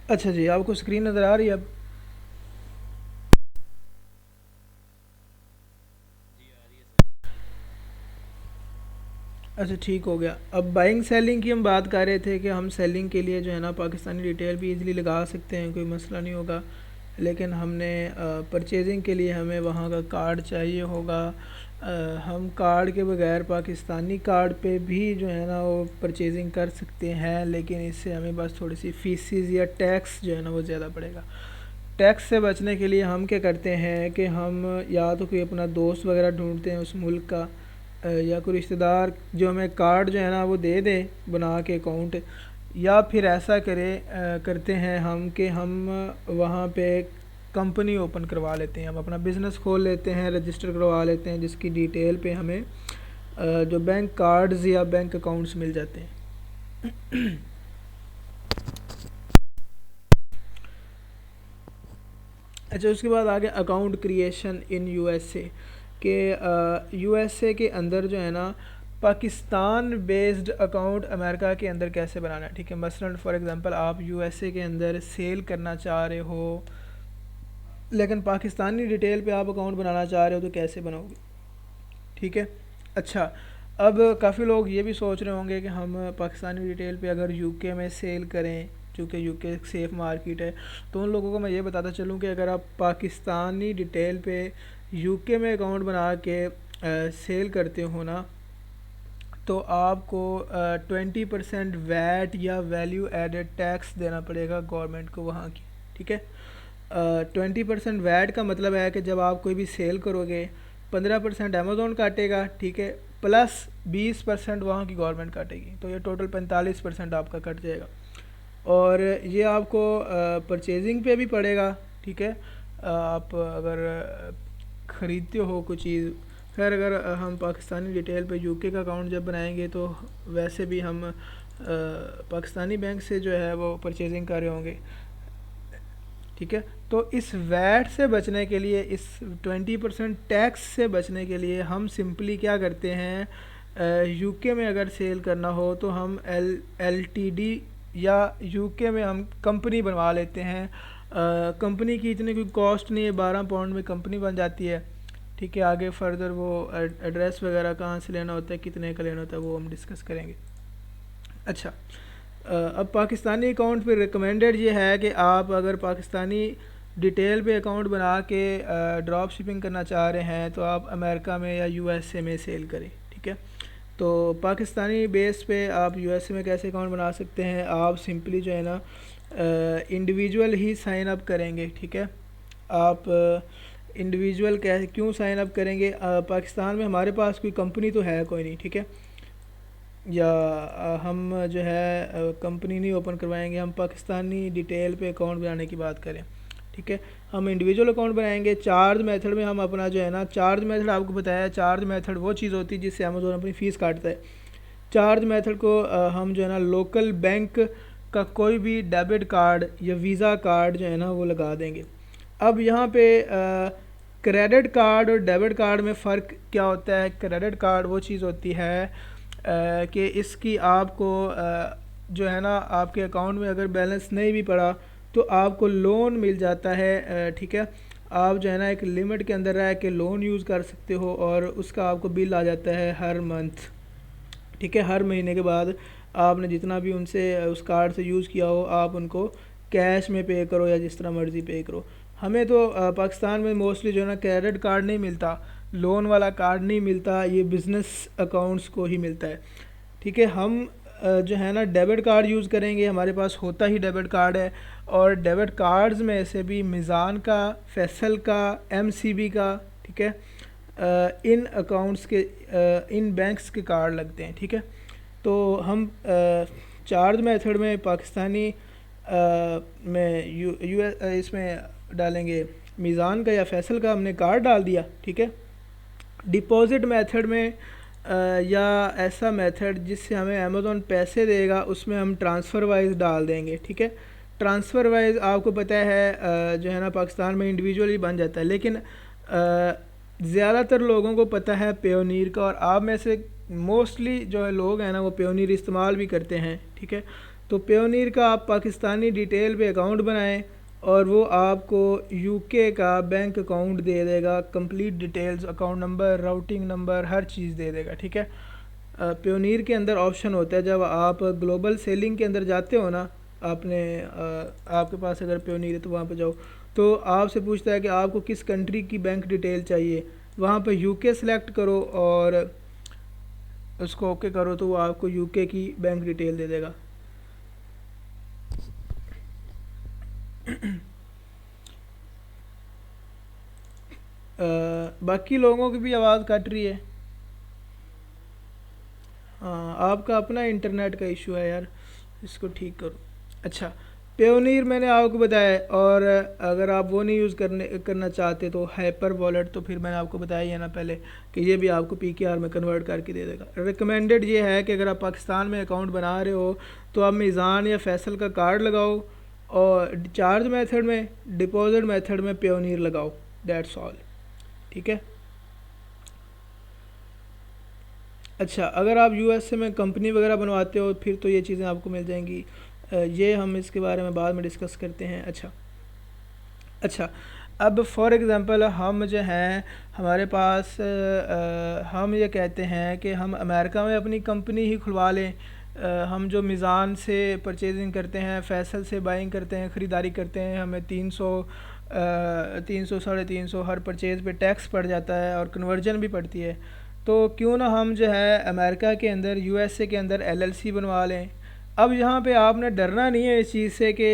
अच्छा जी, आपको स्क्रीन नज़र आ रही है अब? अच्छा, ठीक हो गया। अब बाइंग सेलिंग की हम बात कर रहे थे कि हम सेलिंग के लिए जो है ना पाकिस्तानी रिटेल भी इजीली लगा सकते हैं, कोई मसला नहीं होगा। लेकिन हमने परचेजिंग के लिए हमें वहाँ का कार्ड चाहिए होगा। हम कार्ड के बगैर पाकिस्तानी कार्ड पे भी जो है ना वो परचेजिंग कर सकते हैं, लेकिन इससे हमें बस थोड़ी सी फीसिस या टैक्स जो है ना वो ज़्यादा पड़ेगा। टैक्स से बचने के लिए हम क्या करते हैं कि हम या तो कोई अपना दोस्त वगैरह ढूंढते हैं उस मुल्क का, या कोई रिश्तेदार जो हमें कार्ड जो है ना वो दे दे बना के अकाउंट, या फिर ऐसा करते हैं हम कि हम वहाँ पे कंपनी ओपन करवा लेते हैं, हम अपना बिज़नेस खोल लेते हैं, रजिस्टर करवा लेते हैं, जिसकी डिटेल पे हमें जो बैंक कार्ड्स या बैंक अकाउंट्स मिल जाते हैं। अच्छा, उसके बाद आगे अकाउंट क्रिएशन इन यूएसए के। यूएसए के अंदर जो है ना पाकिस्तान बेस्ड अकाउंट अमेरिका के अंदर कैसे बनाना है, ठीक है। मसलन फॉर एग्जांपल आप यूएसए के अंदर सेल करना चाह रहे हो, लेकिन पाकिस्तानी डिटेल पे आप अकाउंट बनाना चाह रहे हो, तो कैसे बनाओगे, ठीक है। अच्छा, अब काफ़ी लोग ये भी सोच रहे होंगे कि हम पाकिस्तानी रिटेल पे अगर यूके में सेल करें, चूँकि यूके एक सेफ़ मार्केट है, तो उन लोगों को मैं ये बताता चलूँ कि अगर आप पाकिस्तानी डिटेल पे यूके में अकाउंट बना के सेल करते हो ना, तो आपको 20% वैट या वैल्यू एडेड टैक्स देना पड़ेगा गवर्नमेंट को वहाँ की, ठीक है। 20% वैट का मतलब है कि जब आप कोई भी सेल करोगे 15% अमेज़ोन काटेगा, ठीक है, प्लस 20% वहाँ की गवर्नमेंट काटेगी, तो ये टोटल 45% आपका कट जाएगा। और ये आपको परचेजिंग पे भी पड़ेगा, ठीक है। आप अगर ख़रीदते हो कुछ चीज़, खैर अगर हम पाकिस्तानी डिटेल पे यूके का अकाउंट जब बनाएंगे तो वैसे भी हम पाकिस्तानी बैंक से जो है वो परचेजिंग कर रहे होंगे, ठीक है। तो इस वैट से बचने के लिए, इस 20% टैक्स से बचने के लिए हम सिंपली क्या करते हैं, यूके में अगर सेल करना हो तो हम एलटीडी या यूके में हम कंपनी बनवा लेते हैं। कंपनी की इतनी कोई कॉस्ट नहीं है, 12 पाउंड में कंपनी बन जाती है, ठीक है। आगे फर्दर वो एड्रेस वगैरह कहाँ से लेना होता है, कितने का लेना होता है, वो हम डिस्कस करेंगे। अच्छा, अब पाकिस्तानी अकाउंट पे रिकमेंडेड ये है कि आप अगर पाकिस्तानी डिटेल पे अकाउंट बना के ड्रॉप शिपिंग करना चाह रहे हैं तो आप अमेरिका में या यूएसए में सेल करें, ठीक है। तो पाकिस्तानी बेस पे आप यूएसए में कैसे अकाउंट बना सकते हैं, आप सिंपली जो है ना इंडिविजुअल ही साइन अप करेंगे, ठीक है। आप इंडिविजुअल कैसे क्यों साइन अप करेंगे, पाकिस्तान में हमारे पास कोई कंपनी तो है कोई नहीं, ठीक है, या हम जो है कंपनी नहीं ओपन करवाएंगे, हम पाकिस्तानी डिटेल पे अकाउंट बनाने की बात करें, ठीक है। हम इंडिविजुअल अकाउंट बनाएंगे। चार्ज मेथड में हम अपना जो है ना, चार्ज मेथड आपको बताया, चार्ज मेथड वो चीज़ होती है जिससे अमेज़ोन अपनी फ़ीस काटता है। चार्ज मेथड को हम जो है ना लोकल बैंक का कोई भी डेबिट कार्ड या वीज़ा कार्ड जो है ना वो लगा देंगे। अब यहाँ पे क्रेडिट कार्ड और डेबिट कार्ड में फ़र्क क्या होता है। क्रेडिट कार्ड वो चीज़ होती है कि इसकी आपको जो है ना आपके अकाउंट में अगर बैलेंस नहीं भी पड़ा तो आपको लोन मिल जाता है, ठीक है। आप जो है ना एक लिमिट के अंदर रह के लोन यूज़ कर सकते हो और उसका आपको बिल आ जाता है हर मंथ, ठीक है। हर महीने के बाद आपने जितना भी उनसे उस कार्ड से यूज़ किया हो आप उनको कैश में पे करो या जिस तरह मर्ज़ी पे करो। हमें तो पाकिस्तान में मोस्टली जो है ना क्रेडिट कार्ड नहीं मिलता, लोन वाला कार्ड नहीं मिलता, ये बिज़नेस अकाउंट्स को ही मिलता है, ठीक है। हम जो है ना डेबिट कार्ड यूज़ करेंगे, हमारे पास होता ही डेबिट कार्ड है। और डेबिट कार्ड्स में से भी मिज़ान का, फैसल का, एमसीबी का, ठीक है, इन अकाउंट्स के इन बैंक्स के कार्ड लगते हैं, ठीक है। तो हम चार्ज मेथड में पाकिस्तानी में इसमें डालेंगे मिज़ान का या फैसल का, हमने कार्ड डाल दिया, ठीक है। डिपॉज़िट मेथड में या ऐसा मेथड जिससे हमें अमेज़ॉन पैसे देगा उसमें हम ट्रांसफ़र वाइज डाल देंगे, ठीक है। ट्रांसफ़र वाइज आपको पता है जो है ना पाकिस्तान में इंडिविजुअली बन जाता है, लेकिन ज़्यादातर लोगों को पता है पेयोनीर का, और आप में से मोस्टली जो है लोग हैं ना वो पेयोनीर इस्तेमाल भी करते हैं, ठीक है। तो पेयोनीर का आप पाकिस्तानी डिटेल पे अकाउंट बनाएं और वो आपको यूके का बैंक अकाउंट दे देगा, complete details, account number, routing number, हर चीज़ दे देगा, ठीक है। पेयोनीर के अंदर ऑप्शन होता है, जब आप ग्लोबल सेलिंग के अंदर जाते हो ना, आपके पास अगर पेयोनीर है तो वहाँ पे जाओ, तो आपसे पूछता है कि आपको किस कंट्री की बैंक डिटेल चाहिए, वहाँ पे यूके सेलेक्ट करो और उसको ओके करो तो वो आपको यूके की बैंक डिटेल दे देगा। बाकी लोगों की भी आवाज़ कट रही है। हाँ, आपका अपना इंटरनेट का इशू है यार, इसको ठीक करो। अच्छा, पेयोनीर मैंने आपको बताया है, और अगर आप वो नहीं यूज़ करना चाहते तो हाइपर वॉलेट, तो फिर मैंने आपको बताया ही है ना पहले कि ये भी आपको पीकेआर में कन्वर्ट करके दे देगा। रिकमेंडेड ये है कि अगर आप पाकिस्तान में अकाउंट बना रहे हो तो आप मीज़ान या फैसल का कार्ड लगाओ, और चार्ज मेथड में, डिपॉजिट मेथड में पेयोनीर लगाओ, दैट्स ऑल, ठीक है। अच्छा, अगर आप यूएसए में कंपनी वगैरह बनवाते हो फिर तो ये चीज़ें आपको मिल जाएंगी, ये हम इसके बारे में बाद में डिस्कस करते हैं। अच्छा अच्छा, अब फॉर एग्ज़ाम्पल हम जो हैं हमारे पास हम ये कहते हैं कि हम अमेरिका में अपनी कंपनी ही खुलवा लें। हम जो मीज़ान से परचेजिंग करते हैं, फैसल से बाइंग करते हैं, ख़रीदारी करते हैं, हमें 300 350 हर परचेज़ पे टैक्स पड़ जाता है और कन्वर्जन भी पड़ती है। तो क्यों ना हम जो है अमेरिका के अंदर, यूएसए के अंदर एलएलसी बनवा लें। अब यहाँ पे आपने डरना नहीं है इस चीज़ से कि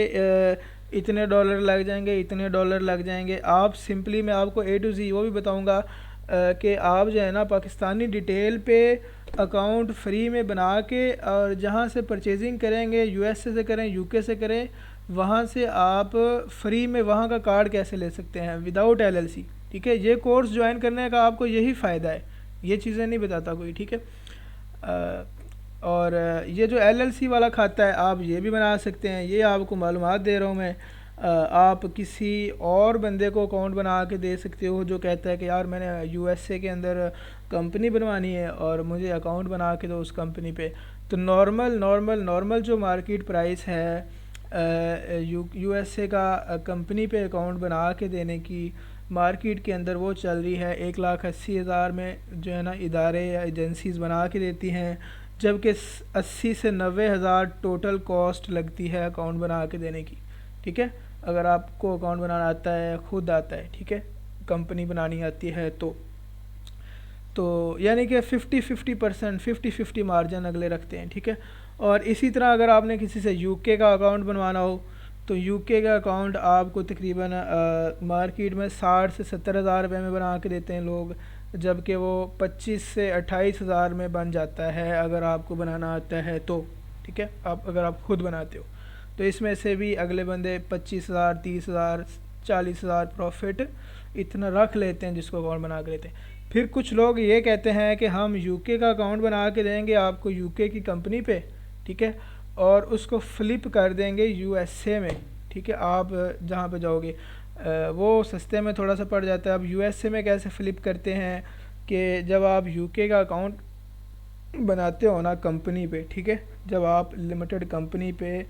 इतने डॉलर लग जाएंगे, इतने डॉलर लग जाएंगे। आप सिंपली, मैं आपको ए टू ज़ी वो भी बताऊँगा कि आप जो है ना पाकिस्तानी डिटेल पे अकाउंट फ्री में बना के, और जहाँ से परचेजिंग करेंगे, यूएसए से करें, यूके से करें, वहाँ से आप फ्री में वहाँ का कार्ड कैसे ले सकते हैं विदाउट एलएलसी, ठीक है। ये कोर्स ज्वाइन करने का आपको यही फ़ायदा है, ये चीज़ें नहीं बताता कोई, ठीक है। और ये जो एलएलसी वाला खाता है आप ये भी बना सकते हैं, ये आपको मालूमात दे रहा हूँ मैं। आप किसी और बंदे को अकाउंट बना के दे सकते हो जो कहता है कि यार मैंने यूएसए के अंदर कंपनी बनवानी है और मुझे अकाउंट बना के दो उस कंपनी पे। तो नॉर्मल जो मार्केट प्राइस है यूएसए का कंपनी पे अकाउंट बना के देने की, मार्केट के अंदर वो चल रही है 1,80,000 में, जो है ना इदारे या एजेंसीज़ बना के देती हैं, जबकि 80 से 90,000 टोटल कॉस्ट लगती है अकाउंट बना के देने की, ठीक है। अगर आपको अकाउंट बनाना आता है, खुद आता है, ठीक है, कंपनी बनानी आती है तो यानी कि 50-50% 50-50 मार्जिन अगले रखते हैं, ठीक है। और इसी तरह अगर आपने किसी से यूके का अकाउंट बनवाना हो तो यूके का अकाउंट आपको तकरीबन मार्केट में 60 से 70,000 रुपये में बना के देते हैं लोग, जबकि वो 25 से 28,000 में बन जाता है अगर आपको बनाना आता है तो, ठीक है। अगर आप खुद बनाते हो तो इसमें से भी अगले बंदे 25,000, 30,000, 40,000 प्रॉफिट इतना रख लेते हैं जिसको अकाउंट बना के लेते हैं। फिर कुछ लोग ये कहते हैं कि हम यूके का अकाउंट बना के देंगे आपको यूके की कंपनी पे, ठीक है, और उसको फ्लिप कर देंगे यूएसए में, ठीक है। आप जहाँ पे जाओगे वो सस्ते में थोड़ा सा पड़ जाता है। अब यूएसए में कैसे फ़्लिप करते हैं कि जब आप यूके का अकाउंट बनाते हो ना कंपनी पे, ठीक है, जब आप लिमिटेड कंपनी पे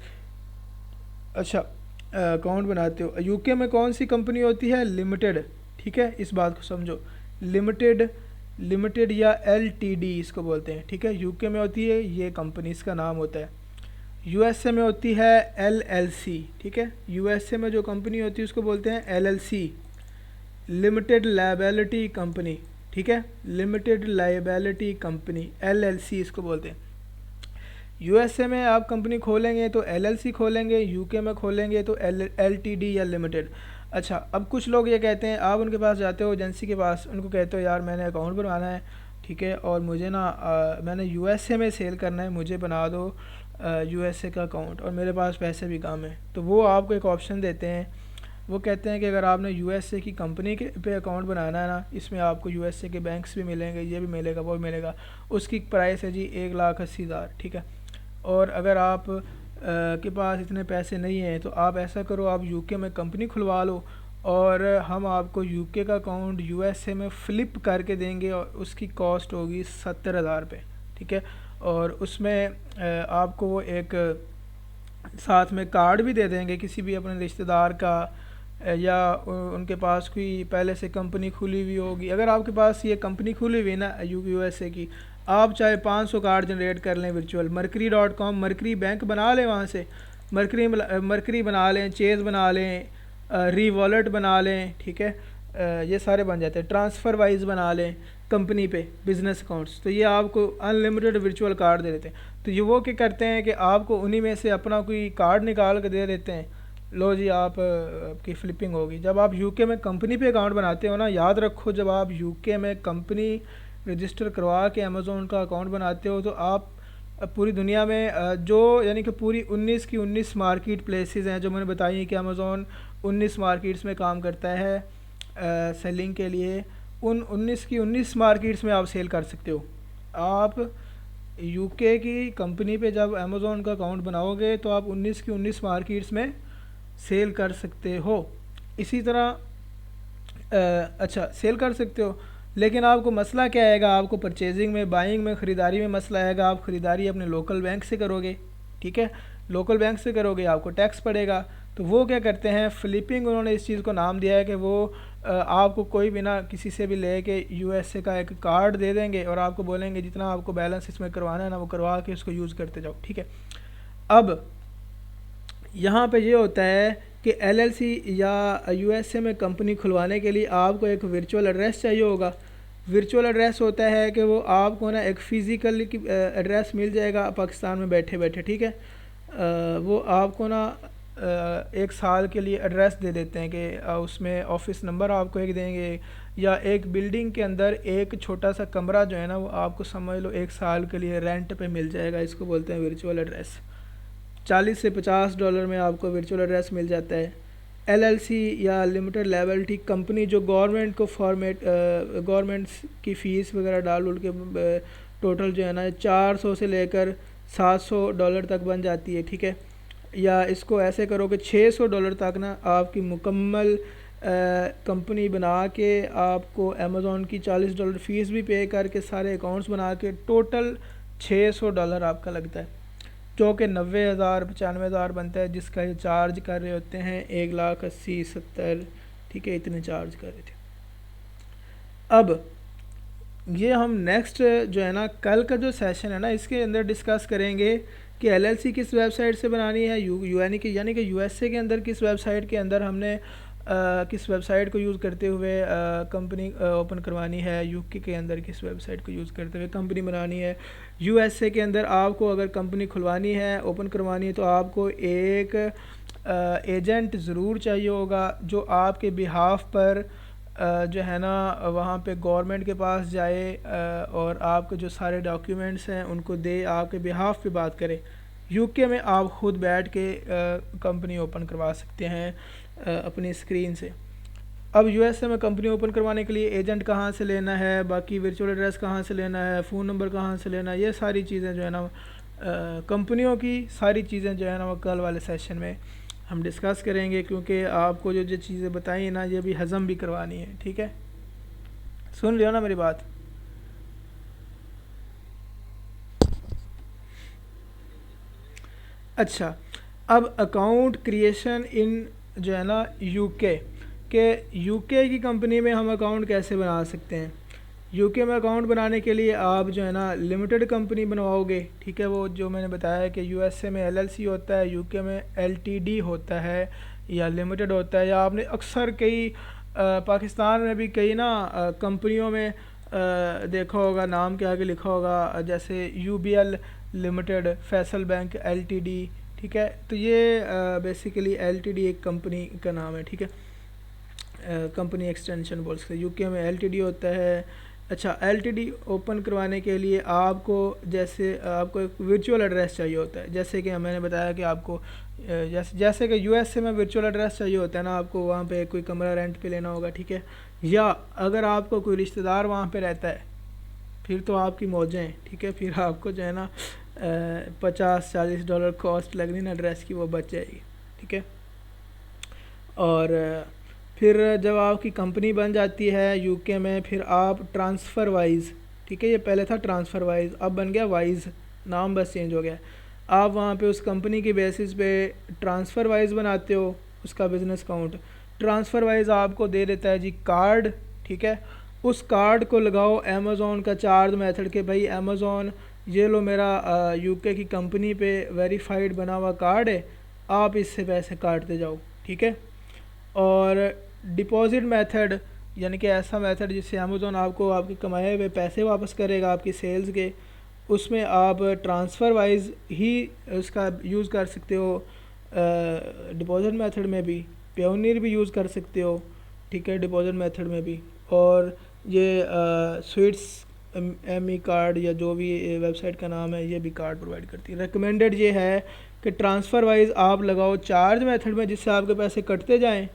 अच्छा अकाउंट बनाते हो, यूके में कौन सी कंपनी होती है? लिमिटेड, ठीक है, इस बात को समझो। लिमिटेड या एलटीडी इसको बोलते हैं, ठीक है। यूके में होती है ये कंपनी, इसका नाम होता है। यूएसए में होती है एलएलसी, ठीक है। यूएसए में जो कंपनी होती है उसको बोलते हैं एलएलसी, लिमिटेड लायबिलिटी कंपनी, ठीक है, लिमिटेड लायबिलिटी कंपनी, एलएलसी इसको बोलते हैं। यूएसए में आप कंपनी खोलेंगे तो एलएलसी खोलेंगे, यूके में खोलेंगे तो एलटीडी या लिमिटेड। अच्छा, अब कुछ लोग ये कहते हैं, आप उनके पास जाते हो एजेंसी के पास, उनको कहते हो यार मैंने अकाउंट बनवाना है, ठीक है, और मुझे ना मैंने यूएसए में सेल करना है, मुझे बना दो यूएसए का अकाउंट और मेरे पास पैसे भी कम हैं। तो वो आपको एक ऑप्शन देते हैं वो कहते हैं कि अगर आपने यूएसए की कंपनी के पे अकाउंट बनाना है ना, इसमें आपको यूएसए के बैंक्स भी मिलेंगे, ये भी मिलेगा, वो भी मिलेगा। उसकी प्राइस है जी 1,80,000, ठीक है। और अगर आप के पास इतने पैसे नहीं हैं तो आप ऐसा करो, आप यूके में कंपनी खुलवा लो और हम आपको यूके का अकाउंट यूएसए में फ़्लिप करके देंगे और उसकी कॉस्ट होगी 70,000 रुपये, ठीक है। और उसमें आपको वो एक साथ में कार्ड भी दे देंगे किसी भी अपने रिश्तेदार का, या उनके पास कोई पहले से कंपनी खुली हुई होगी। अगर आपके पास ये कंपनी खुली हुई ना यूएसए की, आप चाहे 500 कार्ड जनरेट कर लें वर्चुअल, mercury.com, मरकरी बैंक बना लें, वहाँ से मरकरी बना लें, चेज़ बना लें, रीवॉलेट बना लें, ठीक है। ये सारे बन जाते हैं। ट्रांसफ़र वाइज बना लें कंपनी पे बिज़नेस अकाउंट्स, तो ये आपको अनलिमिटेड वर्चुअल कार्ड दे देते हैं। तो ये वो क्या करते हैं कि आपको उन्हीं में से अपना कोई कार्ड निकाल के दे देते हैं, लो जी आप आपकी फ़्लिपिंग होगी। जब आप यूके में कंपनी पे अकाउंट बनाते हो ना, याद रखो, जब आप यूके में कंपनी रजिस्टर करवा के अमेज़ोन का अकाउंट बनाते हो तो आप पूरी दुनिया में जो यानी कि पूरी 19 की 19 मार्केट प्लेसेस हैं जो मैंने बताई हैं कि अमेज़ोन 19 मार्केट्स में काम करता है सेलिंग के लिए, उन 19 की 19 मार्केट्स में आप सेल कर सकते हो। आप यूके की कंपनी पे जब अमेज़ोन का अकाउंट बनाओगे तो आप 19 की 19 मार्केट्स में सेल कर सकते हो। इसी तरह अच्छा सेल कर सकते हो, लेकिन आपको मसला क्या आएगा, आपको परचेजिंग में, बाइंग में, ख़रीदारी में मसला आएगा। आप ख़रीदारी अपने लोकल बैंक से करोगे, ठीक है, लोकल बैंक से करोगे, आपको टैक्स पड़ेगा। तो वो क्या करते हैं, फ़्लिपिंग, उन्होंने इस चीज़ को नाम दिया है कि वो आपको कोई भी ना किसी से भी ले के यूएसए का एक कार्ड दे देंगे और आपको बोलेंगे जितना आपको बैलेंस इसमें करवाना है ना वो करवा के उसको यूज़ करते जाओ, ठीक है। अब यहाँ पे ये होता है कि एलएलसी या यूएसए में कंपनी खुलवाने के लिए आपको एक वर्चुअल एड्रेस चाहिए होगा। वर्चुअल एड्रेस होता है कि वो आपको ना एक फ़िज़िकल की एड्रेस मिल जाएगा पाकिस्तान में बैठे बैठे, ठीक है। वो आपको ना 1 साल के लिए एड्रेस दे देते हैं कि उसमें ऑफिस नंबर आपको एक देंगे, या एक बिल्डिंग के अंदर एक छोटा सा कमरा जो है ना वो आपको समझ लो 1 साल के लिए रेंट पे मिल जाएगा। इसको बोलते हैं वर्चुअल एड्रेस। 40 से $50 में आपको वर्चुअल एड्रेस मिल जाता है। एलएलसी या लिमिटेड लायबिलिटी कंपनी जो गवर्नमेंट को गवर्नमेंट की फ़ीस वगैरह डाल उल के टोटल जो है ना 400 से लेकर $700 तक बन जाती है, ठीक है। या इसको ऐसे करो कि $600 तक ना आपकी मुकम्मल कंपनी बना के आपको अमेज़ोन की $40 फ़ीस भी पे करके सारे अकाउंट्स बना के टोटल $600 आपका लगता है, जो कि 90,000 95,000 बनता है, जिसका ये चार्ज कर रहे होते हैं 1,80,000 70, ठीक है, इतने चार्ज कर रहे थे। अब ये हम नेक्स्ट जो है ना कल का जो सेशन है ना इसके अंदर डिस्कस करेंगे कि एलएलसी किस वेबसाइट से बनानी है, यानी कि यूएसए के अंदर किस वेबसाइट के अंदर हमने किस वेबसाइट को यूज़ करते हुए कंपनी ओपन करवानी है, यूके के अंदर किस वेबसाइट को यूज़ करते हुए कंपनी बनानी है। यूएसए के अंदर आपको अगर कंपनी खुलवानी है, ओपन करवानी है, तो आपको एक एजेंट ज़रूर चाहिए होगा जो आपके बिहाफ पर जो है ना वहाँ पे गवर्नमेंट के पास जाए और आपके जो सारे डॉक्यूमेंट्स हैं उनको दे, आपके बिहाफ पे बात करे। यूके में आप ख़ुद बैठ के कंपनी ओपन करवा सकते हैं अपनी स्क्रीन से। अब यूएसए में कंपनी ओपन करवाने के लिए एजेंट कहाँ से लेना है, बाकी वर्चुअल एड्रेस कहाँ से लेना है, फ़ोन नंबर कहाँ से लेना है, ये सारी चीज़ें जो है ना कंपनियों की सारी चीज़ें जो है ना वो कल वाले सेशन में हम डिस्कस करेंगे, क्योंकि आपको जो जो चीज़ें बताई ना ये भी हज़म भी करवानी है, ठीक है। सुन लियो ना मेरी बात। अच्छा, अब अकाउंट क्रिएशन इन जो है ना यूके की कंपनी में हम अकाउंट कैसे बना सकते हैं। यूके में अकाउंट बनाने के लिए आप जो है ना लिमिटेड कंपनी बनवाओगे, ठीक है। वो जो मैंने बताया कि यूएसए में एलएलसी होता है, यूके में एलटीडी होता है या लिमिटेड होता है, या आपने अक्सर कई पाकिस्तान में भी कई ना कंपनियों में देखा होगा नाम के आगे लिखा होगा, जैसे UBL limited, Faisal bank LTD, ठीक है। तो ये बेसिकली एलटीडी एक कंपनी का नाम है, ठीक है, कंपनी एक्सटेंशन बोल सकते हैं। यूके में एलटीडी होता है, अच्छा, एलटीडी ओपन करवाने के लिए आपको जैसे आपको एक वर्चुअल एड्रेस चाहिए होता है, जैसे कि मैंने बताया कि आपको जैसे कि यूएसए में वर्चुअल एड्रेस चाहिए होता है ना, आपको वहाँ पे कोई कमरा रेंट पे लेना होगा, ठीक है। या अगर आपको कोई रिश्तेदार वहाँ पे रहता है, फिर तो आपकी मौजें हैं, ठीक है। फिर आपको जो है ना $50-40 कॉस्ट लगनी ना एड्रेस की, वो बच जाएगी, ठीक है। और फिर जब आपकी कंपनी बन जाती है यूके में, फिर आप ट्रांसफ़र वाइज, ठीक है, ये पहले था ट्रांसफ़र वाइज, अब बन गया वाइज, नाम बस चेंज हो गया। आप वहाँ पे उस कंपनी की बेसिस पे ट्रांसफ़र वाइज बनाते हो उसका बिज़नेस अकाउंट। ट्रांसफ़र वाइज आपको दे देता है जी कार्ड, ठीक है। उस कार्ड को लगाओ अमेज़ोन का चार्ज मेथड के, भाई अमेज़ोन ये लो मेरा यूके की कंपनी पे वेरीफाइड बना हुआ कार्ड है, आप इससे पैसे काटते जाओ, ठीक है। और डिपॉज़िट मेथड, यानी कि ऐसा मेथड जिससे अमेज़ोन आपको आपके कमाए हुए पैसे वापस करेगा आपकी सेल्स के, उसमें आप ट्रांसफ़र वाइज ही उसका यूज़ कर सकते हो। डिपॉज़िट मेथड में भी पेयोनियर भी यूज़ कर सकते हो, ठीक है, डिपॉज़िट मेथड में भी। और ये स्वीट्स एमी कार्ड या जो भी वेबसाइट का नाम है, ये भी कार्ड प्रोवाइड करती है। रिकमेंडेड ये है कि ट्रांसफ़र वाइज आप लगाओ चार्ज मेथड में, जिससे आपके पैसे कटते जाएं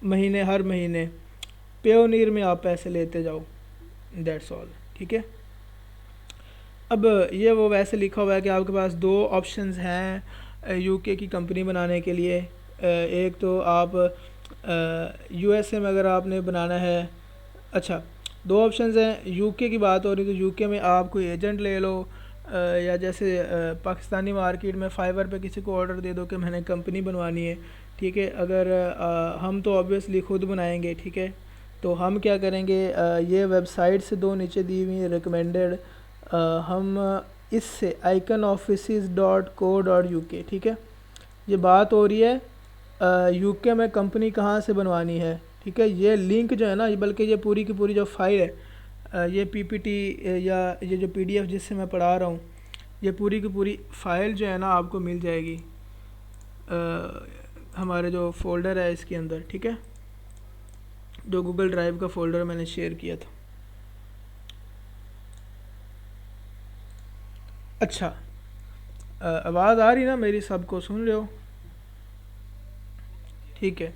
महीने हर महीने। पेयोनियर में आप पैसे लेते जाओ, दैट्स ऑल, ठीक है। अब ये वो वैसे लिखा हुआ है कि आपके पास दो ऑप्शंस हैं यूके की कंपनी बनाने के लिए। एक तो आप यूएसए में अगर आपने बनाना है, अच्छा दो ऑप्शंस हैं। यूके की बात हो रही तो यूके में आप कोई एजेंट ले लो, या जैसे पाकिस्तानी मार्केट में फाइवर पे किसी को ऑर्डर दे दो कि मैंने कंपनी बनवानी है, ठीक है। अगर हम तो ऑब्वियसली ख़ुद बनाएंगे, ठीक है। तो हम क्या करेंगे, ये वेबसाइट से दो नीचे दी हुई रिकमेंडेड, हम इससे iconoffices.co.uk, ठीक है। ये बात हो रही है यूके में कंपनी कहाँ से बनवानी है, ठीक है। ये लिंक जो है ना, बल्कि ये पूरी की पूरी जो फाइल है, ये पीपीटी या ये जो पीडीएफ जिससे मैं पढ़ा रहा हूँ, ये पूरी की पूरी फाइल जो है ना आपको मिल जाएगी हमारे जो फोल्डर है इसके अंदर, ठीक है, जो गूगल ड्राइव का फ़ोल्डर मैंने शेयर किया था। अच्छा, आवाज़ आ रही ना मेरी, सबको सुन रहे हो, ठीक है।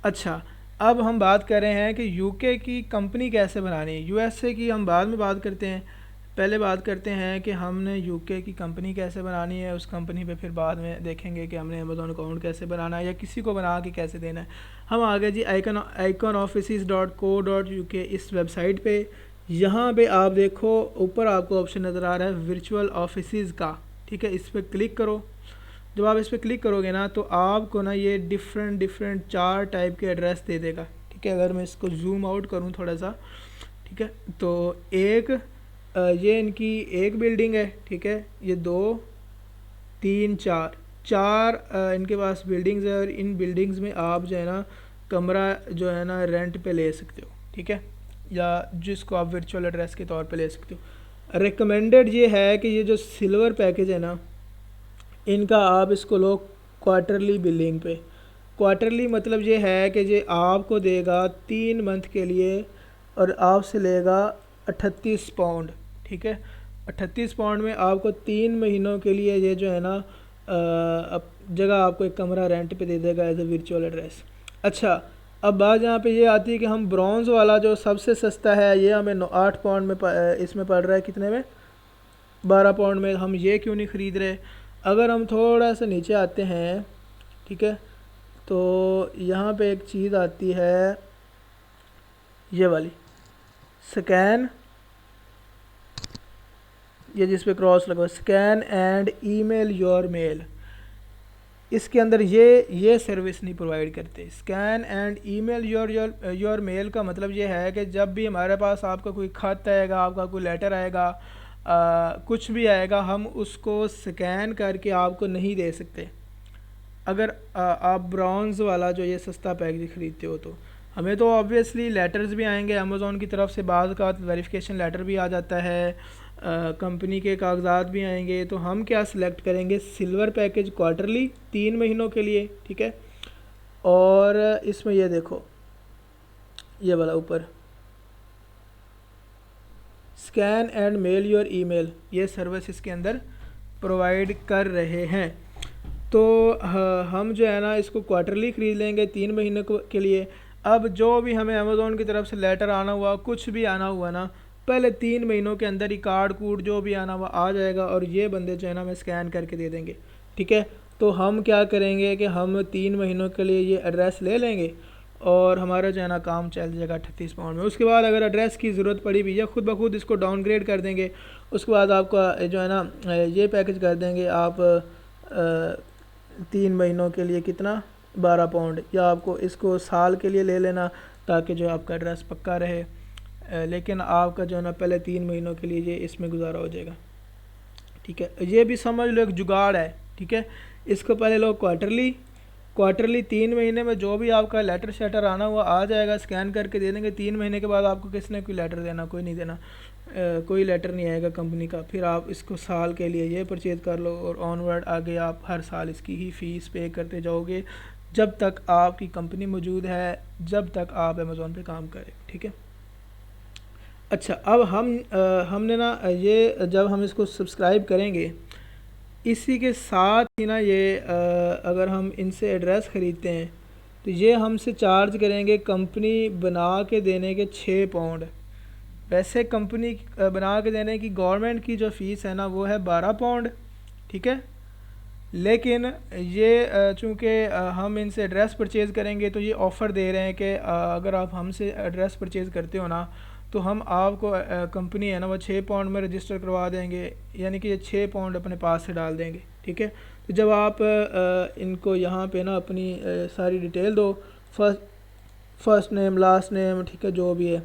अच्छा, अब हम बात कर रहे हैं कि यूके की कंपनी कैसे बनानी है। यूएसए की हम बाद में बात करते हैं, पहले बात करते हैं कि हमने यूके की कंपनी कैसे बनानी है। उस कंपनी पे फिर बाद में देखेंगे कि हमने अमेज़ॉन अकाउंट कैसे बनाना है या किसी को बना के कैसे देना है। हम आ गए जी iconoffices.co.uk इस वेबसाइट पे। यहाँ पे आप देखो ऊपर आपको ऑप्शन नज़र आ रहा है वर्चुअल ऑफिसेज़ का, ठीक है। इस पर क्लिक करो। जब आप इस पर क्लिक करोगे ना तो आपको ना ये डिफरेंट 4 टाइप के एड्रेस दे देगा, ठीक है। अगर मैं इसको जूम आउट करूँ थोड़ा सा, ठीक है, तो एक ये इनकी एक बिल्डिंग है, ठीक है। ये 2 3 4 इनके पास बिल्डिंग्स है, और इन बिल्डिंग्स में आप जो है ना कमरा जो है ना रेंट पे ले सकते हो, ठीक है, या जिसको आप वर्चुअल एड्रेस के तौर पे ले सकते हो। रिकमेंडेड ये है कि ये जो सिल्वर पैकेज है ना, इनका आप इसको लो क्वार्टरली बिलिंग पे। क्वार्टरली मतलब ये है कि ये आपको देगा 3 मंथ के लिए, और आपसे लेगा 38 पाउंड, ठीक है। 38 पाउंड में आपको 3 महीनों के लिए ये जो है ना जगह आपको एक कमरा रेंट पे दे देगा एज ए वर्चुअल एड्रेस। अच्छा, अब बात यहाँ पे ये आती है कि हम ब्रॉन्ज़ वाला जो सबसे सस्ता है, ये हमें 8 पाउंड में इसमें पड़ रहा है, कितने में, 12 पाउंड में। हम ये क्यों नहीं ख़रीद रहे। अगर हम थोड़ा सा नीचे आते हैं, ठीक है, तो यहाँ पे एक चीज़ आती है ये वाली स्कैन, ये जिस पे क्रॉस लगा scan and email your mail. इसके अंदर ये सर्विस नहीं प्रोवाइड करते। Scan and email your mail का मतलब ये है कि जब भी हमारे पास आपका कोई ख़त आएगा, आपका कोई लेटर आएगा, कुछ भी आएगा, हम उसको स्कैन करके आपको नहीं दे सकते। अगर आप ब्रॉन्ज़ वाला जो ये सस्ता पैकेज ख़रीदते हो, तो हमें तो ऑब्वियसली लेटर्स भी आएंगे अमेज़ॉन की तरफ से, बाज़ का वेरिफिकेशन लेटर भी आ जाता है, कंपनी के कागजात भी आएंगे। तो हम क्या सिलेक्ट करेंगे, सिल्वर पैकेज क्वार्टरली 3 महीनों के लिए, ठीक है। और इसमें ये देखो ये वाला ऊपर scan and mail your email, ये सर्विस इसके अंदर प्रोवाइड कर रहे हैं। तो हम जो है ना इसको क्वार्टरली ख़रीद लेंगे 3 महीने के लिए। अब जो भी हमें अमेज़ोन की तरफ से लेटर आना हुआ, कुछ भी आना हुआ ना, पहले 3 महीनों के अंदर ही कार्ड कूड जो भी आना हुआ आ जाएगा और ये बंदे जो है ना हमें स्कैन करके दे देंगे, ठीक है। तो हम क्या करेंगे कि हम 3 महीनों के लिए ये एड्रेस ले लेंगे और हमारा जो है ना काम चल जाएगा 38 पाउंड में। उसके बाद अगर एड्रेस की ज़रूरत पड़ी भी या खुद ब खुद इसको डाउनग्रेड कर देंगे, उसके बाद आपका जो है ना ये पैकेज कर देंगे आप 3 महीनों के लिए कितना 12 पाउंड, या आपको इसको साल के लिए ले लेना ताकि जो आपका एड्रेस पक्का रहे, लेकिन आपका जो है ना पहले 3 महीनों के लिए ये इसमें गुजारा हो जाएगा, ठीक है। ये भी समझ लो एक जुगाड़ है, ठीक है। इसको पहले लोग क्वार्टरली 3 महीने में जो भी आपका लेटर शेटर आना हुआ आ जाएगा, स्कैन करके दे देंगे। 3 महीने के बाद आपको किसने कोई लेटर देना, कोई नहीं देना, कोई लेटर नहीं आएगा कंपनी का। फिर आप इसको साल के लिए ये परचेज़ कर लो और ऑनवर्ड आगे आप हर साल इसकी ही फ़ीस पे करते जाओगे जब तक आपकी कंपनी मौजूद है, जब तक आप अमेज़ोन पे काम करें, ठीक है। अच्छा, अब हमने ना ये जब हम इसको सब्सक्राइब करेंगे, इसी के साथ ही ना ये अगर हम इनसे एड्रेस ख़रीदते हैं तो ये हमसे चार्ज करेंगे कंपनी बना के देने के 6 पाउंड। वैसे कंपनी बना के देने की गवर्नमेंट की जो फ़ीस है ना वो है 12 पाउंड, ठीक है। लेकिन ये चूँकि हम इनसे एड्रेस परचेज़ करेंगे तो ये ऑफ़र दे रहे हैं कि अगर आप हमसे एड्रेस परचेज़ करते हो ना तो हम आपको कंपनी है ना वो 6 पाउंड में रजिस्टर करवा देंगे, यानी कि ये 6 पाउंड अपने पास से डाल देंगे, ठीक है। तो जब आप इनको यहाँ पे ना अपनी सारी डिटेल दो, फर्स्ट नेम लास्ट नेम, ठीक है, जो भी है,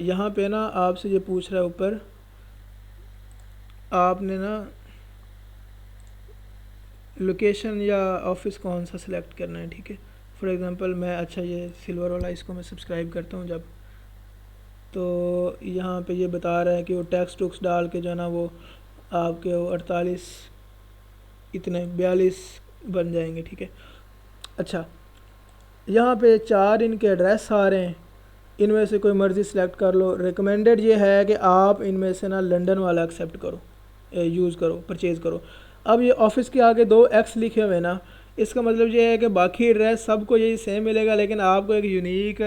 यहाँ पे ना आपसे ये पूछ रहा है ऊपर, आपने ना लोकेशन या ऑफिस कौन सा सिलेक्ट करना है, ठीक है। फॉर एग्ज़ाम्पल मैं, अच्छा ये सिल्वर वाला इसको मैं सब्सक्राइब करता हूँ जब, तो यहाँ पे ये बता रहा है कि वो टैक्स टुक्स डाल के जो है ना वो आपके वो 48 इतने 42 बन जाएंगे, ठीक है। अच्छा, यहाँ पे 4 इनके एड्रेस आ रहे हैं, इनमें से कोई मर्ज़ी सेलेक्ट कर लो। रिकमेंडेड ये है कि आप इनमें से ना लंदन वाला एक्सेप्ट करो, यूज़ करो, परचेज़ करो। अब ये ऑफिस के आगे 2 एक्स लिखे हुए ना, इसका मतलब ये है कि बाकी एड्रेस सबको यही सेम मिलेगा, लेकिन आपको एक यूनिक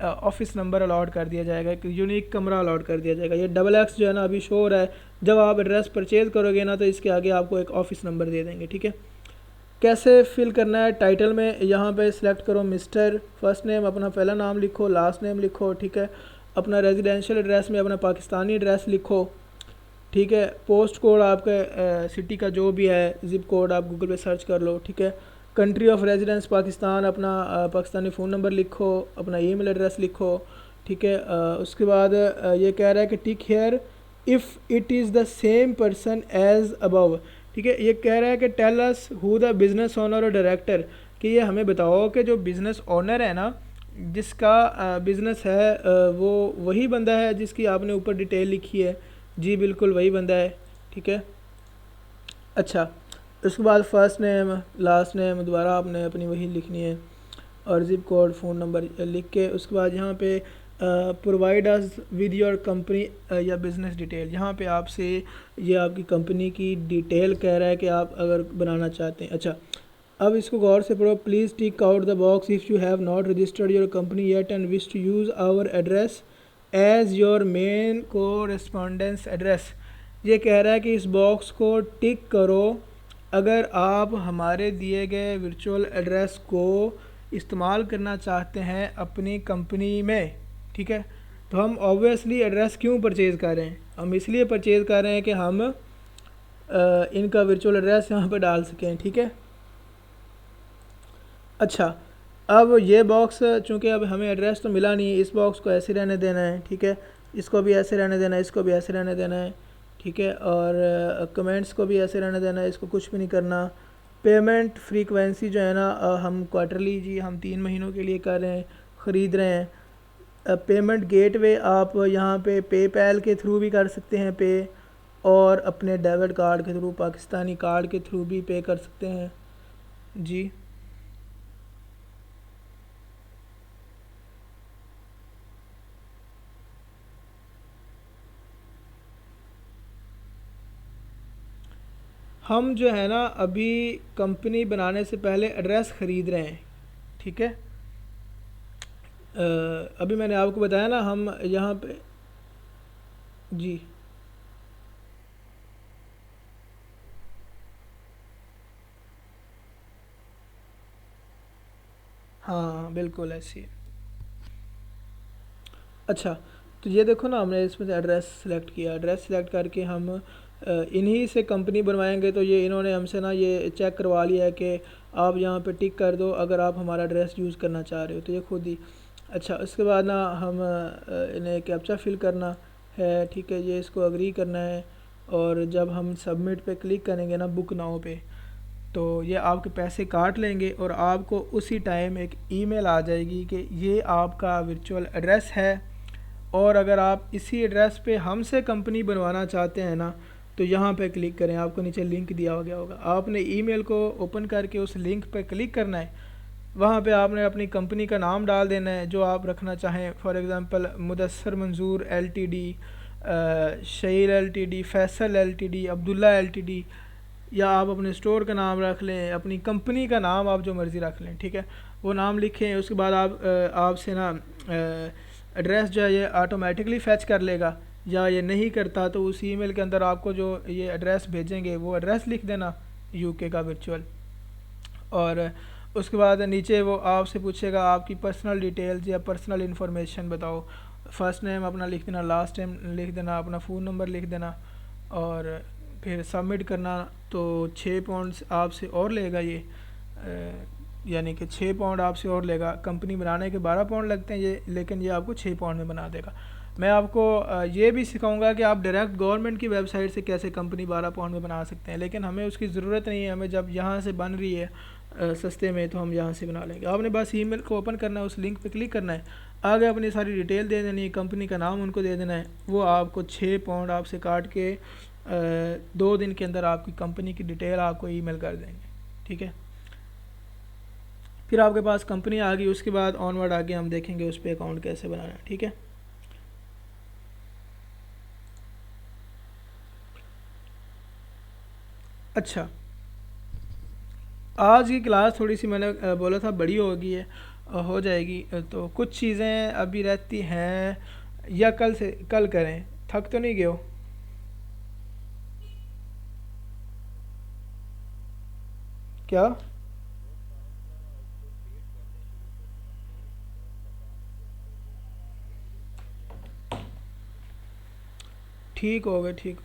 ऑफिस नंबर अलॉट कर दिया जाएगा, एक यूनिक कमरा अलॉट कर दिया जाएगा। ये डबल एक्स जो है ना अभी शो हो रहा है, जब आप एड्रेस परचेज़ करोगे ना तो इसके आगे आपको एक ऑफिस नंबर दे देंगे, ठीक है। कैसे फिल करना है, टाइटल में यहाँ पे सिलेक्ट करो मिस्टर, फर्स्ट नेम अपना पहला नाम लिखो, लास्ट नेम लिखो, ठीक है। अपना रेजिडेंशियल एड्रेस में अपना पाकिस्तानी एड्रेस लिखो, ठीक है। पोस्ट कोड आपके सिटी का जो भी है, ज़िप कोड आप गूगल पे सर्च कर लो, ठीक है। कंट्री ऑफ रेजिडेंस पाकिस्तान, अपना पाकिस्तानी फ़ोन नंबर लिखो, अपना ईमेल एड्रेस लिखो, ठीक है। उसके बाद ये कह रहा है कि tick here if it is the same person as above, ठीक है। ये कह रहा है कि tell us who the business owner और डायरेक्टर, कि ये हमें बताओ कि जो बिज़नेस ओनर है ना, जिसका बिज़नेस है वो वही बंदा है जिसकी आपने ऊपर डिटेल लिखी है। जी बिल्कुल वही बंदा है, ठीक है। अच्छा, उसके बाद फ़र्स्ट नेम लास्ट नेम दोबारा आपने अपनी वही लिखनी है और ज़िप कोड फ़ोन नंबर लिख के, उसके बाद यहाँ पे provide us with your company या बिज़नेस डिटेल, यहाँ पे आपसे ये आपकी कंपनी की डिटेल कह रहा है कि आप अगर बनाना चाहते हैं। अच्छा, अब इसको गौर से पढ़ो। Please tick out the box if you have not registered your company yet and wish to use our address as your main correspondence address. ये कह रहा है कि इस बॉक्स को टिक करो अगर आप हमारे दिए गए वर्चुअल एड्रेस को इस्तेमाल करना चाहते हैं अपनी कंपनी में, ठीक है। तो हम ऑब्वियसली एड्रेस क्यों परचेज़ कर रहे हैं, हम इसलिए परचेज़ कर रहे हैं कि हम इनका वर्चुअल एड्रेस यहाँ पर डाल सकें, ठीक है। अच्छा, अब ये बॉक्स चूँकि अब हमें एड्रेस तो मिला नहीं, इस बॉक्स को ऐसे रहने देना है, ठीक है। इसको भी ऐसे रहने देना है, इसको भी ऐसे रहने देना है, ठीक है। और कमेंट्स को भी ऐसे रहने देना है, इसको कुछ भी नहीं करना। पेमेंट फ्रीक्वेंसी जो है ना हम क्वार्टरली जी हम 3 महीनों के लिए कर रहे हैं, ख़रीद रहे हैं। पेमेंट गेटवे आप यहाँ पे पेपैल के थ्रू भी कर सकते हैं पे, और अपने डेबिट कार्ड के थ्रू, पाकिस्तानी कार्ड के थ्रू भी पे कर सकते हैं जी। हम जो है ना अभी कंपनी बनाने से पहले एड्रेस ख़रीद रहे हैं, ठीक है। अभी मैंने आपको बताया ना हम यहाँ पे। जी हाँ बिल्कुल ऐसी है। अच्छा, तो ये देखो ना हमने इसमें से एड्रेस सेलेक्ट किया, एड्रेस सेलेक्ट करके हम इन्हीं से कंपनी बनवाएंगे। तो ये इन्होंने हमसे ना ये चेक करवा लिया है कि आप यहाँ पे टिक कर दो अगर आप हमारा एड्रेस यूज़ करना चाह रहे हो, तो ये खुद ही। अच्छा, उसके बाद ना हम इन्हें कैप्चा फिल करना है, ठीक है, ये इसको अग्री करना है। और जब हम सबमिट पे क्लिक करेंगे ना बुक नाउ पे, तो ये आपके पैसे काट लेंगे और आपको उसी टाइम एक ईमेल आ जाएगी कि ये आपका वर्चुअल एड्रेस है। और अगर आप इसी एड्रेस पे हमसे कंपनी बनवाना चाहते हैं ना, तो यहाँ पे क्लिक करें, आपको नीचे लिंक दिया गया होगा, आपने ईमेल को ओपन करके उस लिंक पे क्लिक करना है। वहाँ पे आपने अपनी कंपनी का नाम डाल देना है जो आप रखना चाहें। फॉर एग्ज़ाम्पल मुदस्सर मंजूर LTD, Shaheer LTD, Faisal LTD, Abdullah LTD, या आप अपने स्टोर का नाम रख लें, अपनी कंपनी का नाम आप जो मर्ज़ी रख लें, ठीक है। वो नाम लिखें, उसके बाद आपसे ना एड्रेस जो है ये ऑटोमेटिकली फ़ैच कर लेगा, या ये नहीं करता तो उस ईमेल के अंदर आपको जो ये एड्रेस भेजेंगे वो एड्रेस लिख देना यूके का वर्चुअल। और उसके बाद नीचे वो आपसे पूछेगा आपकी पर्सनल डिटेल्स या पर्सनल इन्फॉर्मेशन बताओ। फ़र्स्ट नेम अपना लिख देना, लास्ट नेम लिख देना, अपना फ़ोन नंबर लिख देना और फिर सबमिट करना। तो 6 पाउंड आपसे और लेगा ये, यानी कि 6 पाउंड आपसे और लेगा। कंपनी बनाने के 12 पाउंड लगते हैं ये, लेकिन ये आपको 6 पाउंड में बना देगा। मैं आपको ये भी सिखाऊंगा कि आप डायरेक्ट गवर्नमेंट की वेबसाइट से कैसे कंपनी 12 पाउंड में बना सकते हैं, लेकिन हमें उसकी ज़रूरत नहीं है। हमें जब यहाँ से बन रही है सस्ते में, तो हम यहाँ से बना लेंगे। आपने बस ईमेल को ओपन करना है, उस लिंक पे क्लिक करना है, आगे अपनी सारी डिटेल दे देनी है, कंपनी का नाम उनको दे देना है। वो आपको 6 पाउंड आपसे काट के 2 दिन के अंदर आपकी कंपनी की डिटेल आपको ईमेल कर देंगे, ठीक है। फिर आपके पास कंपनी आ गई, उसके बाद ऑनवर्ड आगे हम देखेंगे उस पर अकाउंट कैसे बनाना है, ठीक है। अच्छा, आज की क्लास थोड़ी सी मैंने बोला था बड़ी होगी है, हो जाएगी, तो कुछ चीज़ें अभी रहती हैं, या कल से कल करें। थक तो नहीं गए हो? क्या? ठीक हो गया, ठीक।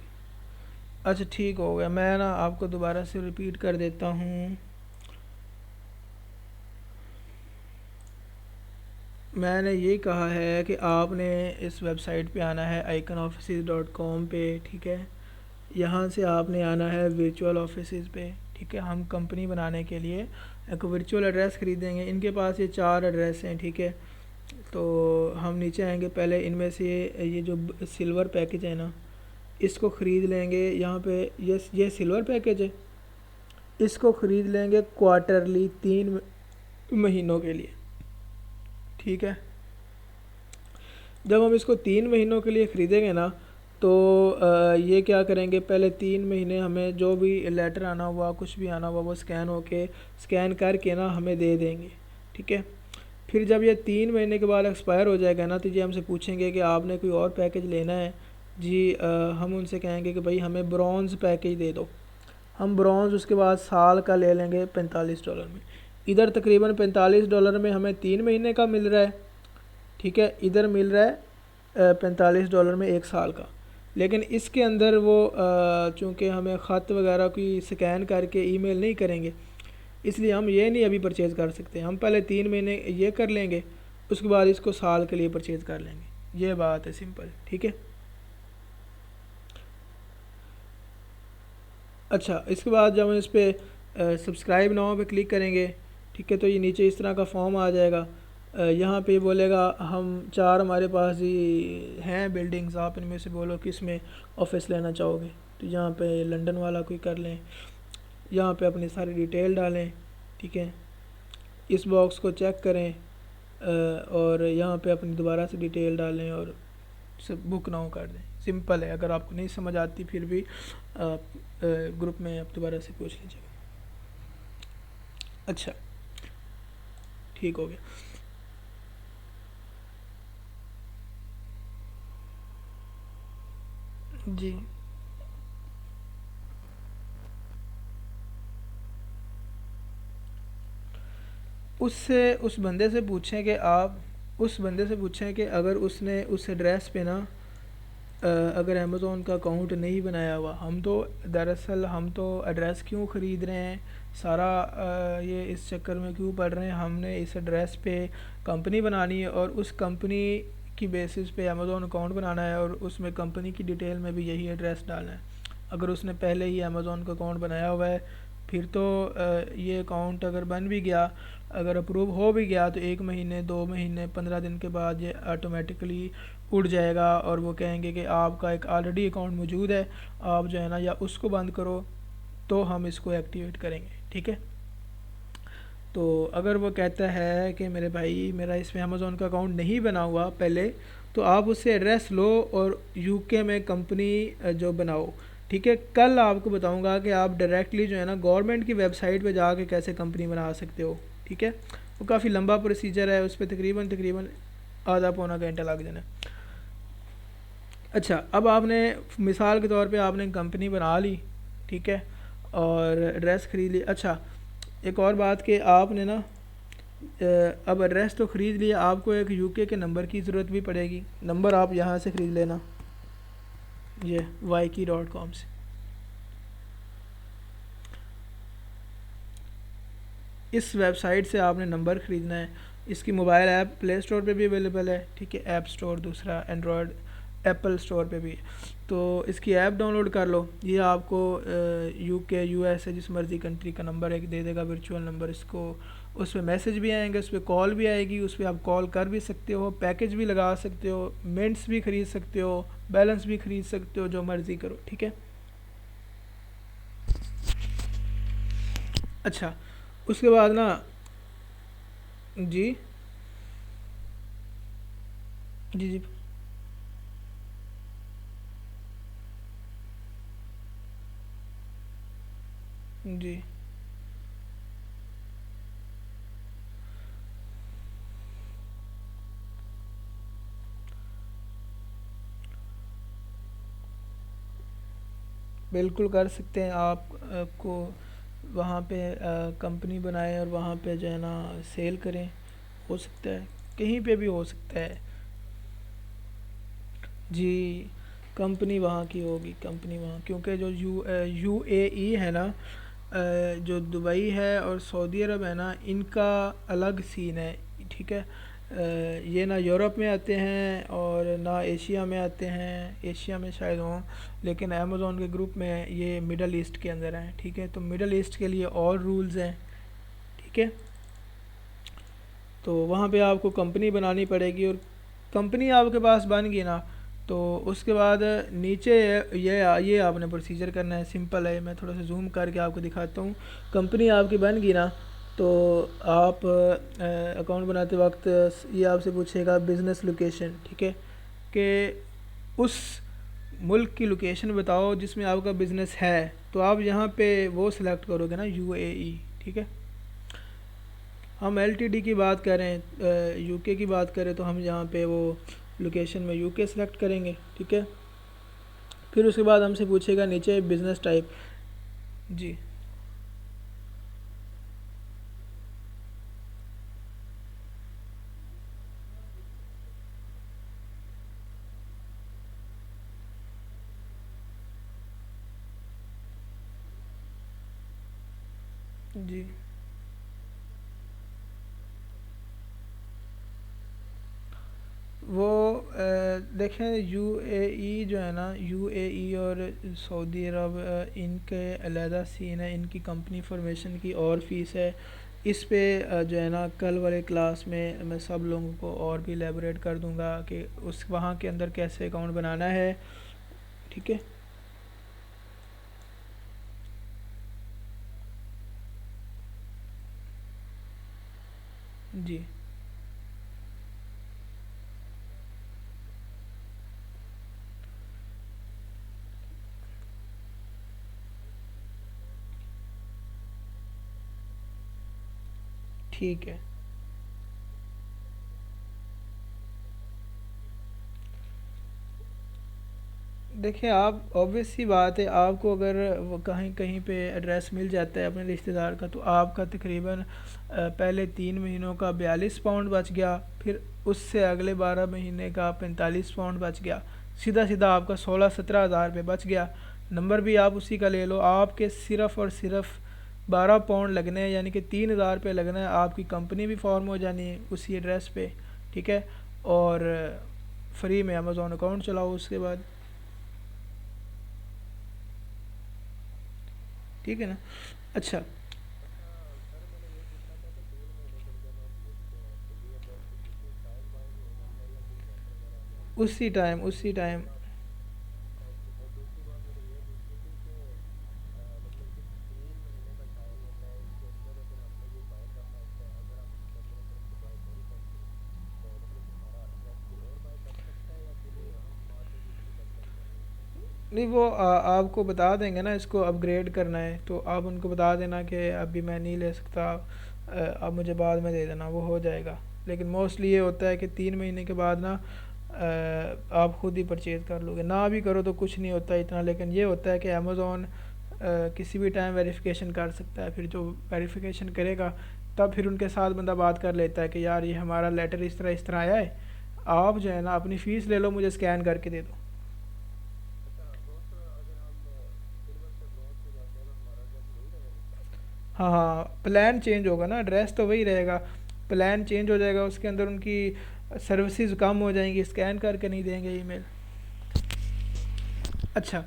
अच्छा ठीक हो गया, मैं ना आपको दोबारा से रिपीट कर देता हूँ। मैंने ये कहा है कि आपने इस वेबसाइट पे आना है iconoffices.com पे, ठीक है। यहाँ से आपने आना है वर्चुअल ऑफिसेज़ पे, ठीक है। हम कंपनी बनाने के लिए एक वर्चुअल एड्रेस ख़रीदेंगे। इनके पास ये 4 एड्रेस हैं, ठीक है। तो हम नीचे आएंगे, पहले इनमें से ये जो सिल्वर पैकेज है ना, इसको ख़रीद लेंगे। यहाँ पे ये सिल्वर पैकेज है, इसको ख़रीद लेंगे क्वार्टरली 3 महीनों के लिए, ठीक है। जब हम इसको 3 महीनों के लिए ख़रीदेंगे ना, तो ये क्या करेंगे, पहले 3 महीने हमें जो भी लेटर आना हुआ, कुछ भी आना हुआ, वो स्कैन करके ना हमें दे देंगे, ठीक है। फिर जब ये 3 महीने के बाद एक्सपायर हो जाएगा ना, तो ये हमसे पूछेंगे कि आपने कोई और पैकेज लेना है जी। हम उनसे कहेंगे कि भाई हमें ब्रॉन्ज़ पैकेज दे दो। हम ब्रॉन्ज़ उसके बाद साल का ले लेंगे $45 में। इधर तकरीबन $45 में हमें 3 महीने का मिल रहा है, ठीक है। इधर मिल रहा है $45 में 1 साल का। लेकिन इसके अंदर वो चूँकि हमें ख़त वगैरह की स्कैन करके ईमेल नहीं करेंगे, इसलिए हम ये नहीं अभी परचेज़ कर सकते। हम पहले 3 महीने ये कर लेंगे, उसके बाद इसको साल के लिए परचेज़ कर लेंगे। ये बात है सिंपल, ठीक है। अच्छा, इसके बाद जब हम इस पर सब्सक्राइब नाउ पे क्लिक करेंगे, ठीक है, तो ये नीचे इस तरह का फॉर्म आ जाएगा। यहाँ पे बोलेगा हम 4 हमारे पास ही हैं बिल्डिंग्स, आप इनमें से बोलो किस में ऑफिस लेना चाहोगे। तो यहाँ पे लंदन वाला कोई कर लें, यहाँ पे अपनी सारी डिटेल डालें, ठीक है। इस बॉक्स को चेक करें और यहाँ पे अपनी दोबारा से डिटेल डालें और सब बुक नाउ कर दें। सिंपल है, अगर आपको नहीं समझ आती फिर भी आप ग्रुप में आप दोबारा से पूछ लीजिएगा। अच्छा, ठीक हो गया। जी, उससे उस बंदे से पूछें कि आप उस बंदे से पूछें कि अगर उसने उस एड्रेस पे ना अगर अमेज़ोन का अकाउंट नहीं बनाया हुआ, हम तो दरअसल हम तो एड्रेस क्यों ख़रीद रहे हैं, सारा ये इस चक्कर में क्यों पड़ रहे हैं, हमने इस एड्रेस पे कंपनी बनानी है और उस कंपनी की बेसिस पे अमेज़ोन अकाउंट बनाना है और उसमें कंपनी की डिटेल में भी यही एड्रेस डालना है। अगर उसने पहले ही अमेज़ोन का अकाउंट बनाया हुआ है फिर तो ये अकाउंट अगर बन भी गया, अगर अप्रूव हो भी गया तो 1 महीने 2 महीने 15 दिन के बाद ये ऑटोमेटिकली उड़ जाएगा और वो कहेंगे कि आपका एक ऑलरेडी अकाउंट मौजूद है, आप जो है ना या उसको बंद करो तो हम इसको एक्टिवेट करेंगे। ठीक है, तो अगर वो कहता है कि मेरे भाई मेरा इसमें अमेज़ोन का अकाउंट नहीं बना हुआ पहले, तो आप उससे एड्रेस लो और यूके में कंपनी जो बनाओ। ठीक है, कल आपको बताऊंगा कि आप डायरेक्टली जो है ना गवर्नमेंट की वेबसाइट पे जाके कैसे कंपनी बना सकते हो। ठीक है, वो काफ़ी लंबा प्रोसीजर है, उस पर तकरीबन तकरीबन आधा पौना घंटा लग जाना। अच्छा, अब आपने मिसाल के तौर पे आपने कंपनी बना ली, ठीक है, और एड्रेस ख़रीद ली। अच्छा, एक और बात कि आपने ना अब एड्रेस तो ख़रीद लिया, आपको एक यूके के नंबर की ज़रूरत भी पड़ेगी। नंबर आप यहाँ से ख़रीद लेना, ये YKey.com से। इस वेबसाइट से आपने नंबर ख़रीदना है। इसकी मोबाइल ऐप प्ले स्टोर पे भी अवेलेबल है, ठीक है, ऐप स्टोर, दूसरा एंड्रॉयड एप्पल स्टोर पे भी। तो इसकी ऐप डाउनलोड कर लो। ये आपको यूके यूएसए जिस मर्ज़ी कंट्री का नंबर एक दे देगा, वर्चुअल नंबर। इसको उस पर मैसेज भी आएंगे, उस पर कॉल भी आएगी, उस पर आप कॉल कर भी सकते हो, पैकेज भी लगा सकते हो, मिनट्स भी ख़रीद सकते हो, बैलेंस भी ख़रीद सकते हो, जो मर्ज़ी करो। ठीक है, अच्छा, उसके बाद ना जी जी जी जी बिल्कुल कर सकते हैं। आप आपको वहाँ पे कंपनी बनाएं और वहाँ पे जो है ना सेल करें, हो सकता है, कहीं पे भी हो सकता है। जी, कंपनी वहाँ की होगी, कंपनी वहाँ, क्योंकि जो यूएई है ना, जो दुबई है और सऊदी अरब है ना, इनका अलग सीन है। ठीक है, ये ना यूरोप में आते हैं और ना एशिया में आते हैं, एशिया में शायद हों, लेकिन अमेज़ोन के ग्रुप में ये मिडल ईस्ट के अंदर हैं। ठीक है, तो मिडल ईस्ट के लिए और रूल्स हैं। ठीक है, तो वहाँ पे आपको कंपनी बनानी पड़ेगी और कंपनी आपके पास बन गई ना, तो उसके बाद नीचे ये आपने प्रोसीजर करना है। सिंपल है, मैं थोड़ा सा जूम करके आपको दिखाता हूँ। कंपनी आपकी बन गई ना, तो आप अकाउंट बनाते वक्त ये आपसे पूछेगा बिज़नेस लोकेशन। ठीक है, कि उस मुल्क की लोकेशन बताओ जिसमें आपका बिज़नेस है, तो आप यहाँ पे वो सिलेक्ट करोगे ना, यूएई। ठीक है, हम एलटीडी की बात करें, यूके की बात करें, तो हम यहाँ पे वो लोकेशन में यूके सेलेक्ट करेंगे। ठीक है, फिर उसके बाद हमसे पूछेगा नीचे बिज़नेस टाइप। जी जी, वो देखें, यूएई जो है ना, यूएई और सऊदी अरब, इनके अलहदा सीन है, इनकी कंपनी फॉर्मेशन की और फीस है। इस पे जो है ना कल वाले क्लास में मैं सब लोगों को और भी एलेबोरेट कर दूंगा कि उस वहाँ के अंदर कैसे अकाउंट बनाना है। ठीक है, जी ठीक है। देखिए आप, ऑब्वियस सी बात है, आपको अगर वो कहीं कहीं पे एड्रेस मिल जाता है अपने रिश्तेदार का, तो आपका तकरीबन पहले 3 महीनों का 42 पाउंड बच गया, फिर उससे अगले 12 महीने का 45 पाउंड बच गया, सीधा सीधा आपका 16-17 हज़ार रुपये बच गया। नंबर भी आप उसी का ले लो, आपके सिर्फ़ और सिर्फ 12 पाउंड लगने हैं, यानी कि 3 हज़ार रुपये लगना है, आपकी कंपनी भी फॉर्म हो जानी है उसी एड्रेस पे, ठीक है। और फ्री में अमेज़ोन अकाउंट चलाओ उसके बाद, ठीक है ना। अच्छा, उसी टाइम। नहीं, वो आपको बता देंगे ना, इसको अपग्रेड करना है तो आप उनको बता देना कि अभी मैं नहीं ले सकता, आप मुझे बाद में दे देना, वो हो जाएगा। लेकिन मोस्टली ये होता है कि 3 महीने के बाद ना आप ख़ुद ही परचेज़ कर लोगे, ना भी करो तो कुछ नहीं होता इतना। लेकिन ये होता है कि अमेज़ोन किसी भी टाइम वेरिफिकेशन कर सकता है, फिर जो वेरिफिकेशन करेगा तब फिर उनके साथ बंदा बात कर लेता है कि यार ये हमारा लेटर इस तरह आया है, आप जो है ना अपनी फ़ीस ले लो, मुझे स्कैन करके दे दो। हाँ हाँ, प्लान चेंज होगा ना, एड्रेस तो वही रहेगा, प्लान चेंज हो जाएगा, उसके अंदर उनकी सर्विसेज कम हो जाएंगी, स्कैन करके नहीं देंगे ईमेल। अच्छा,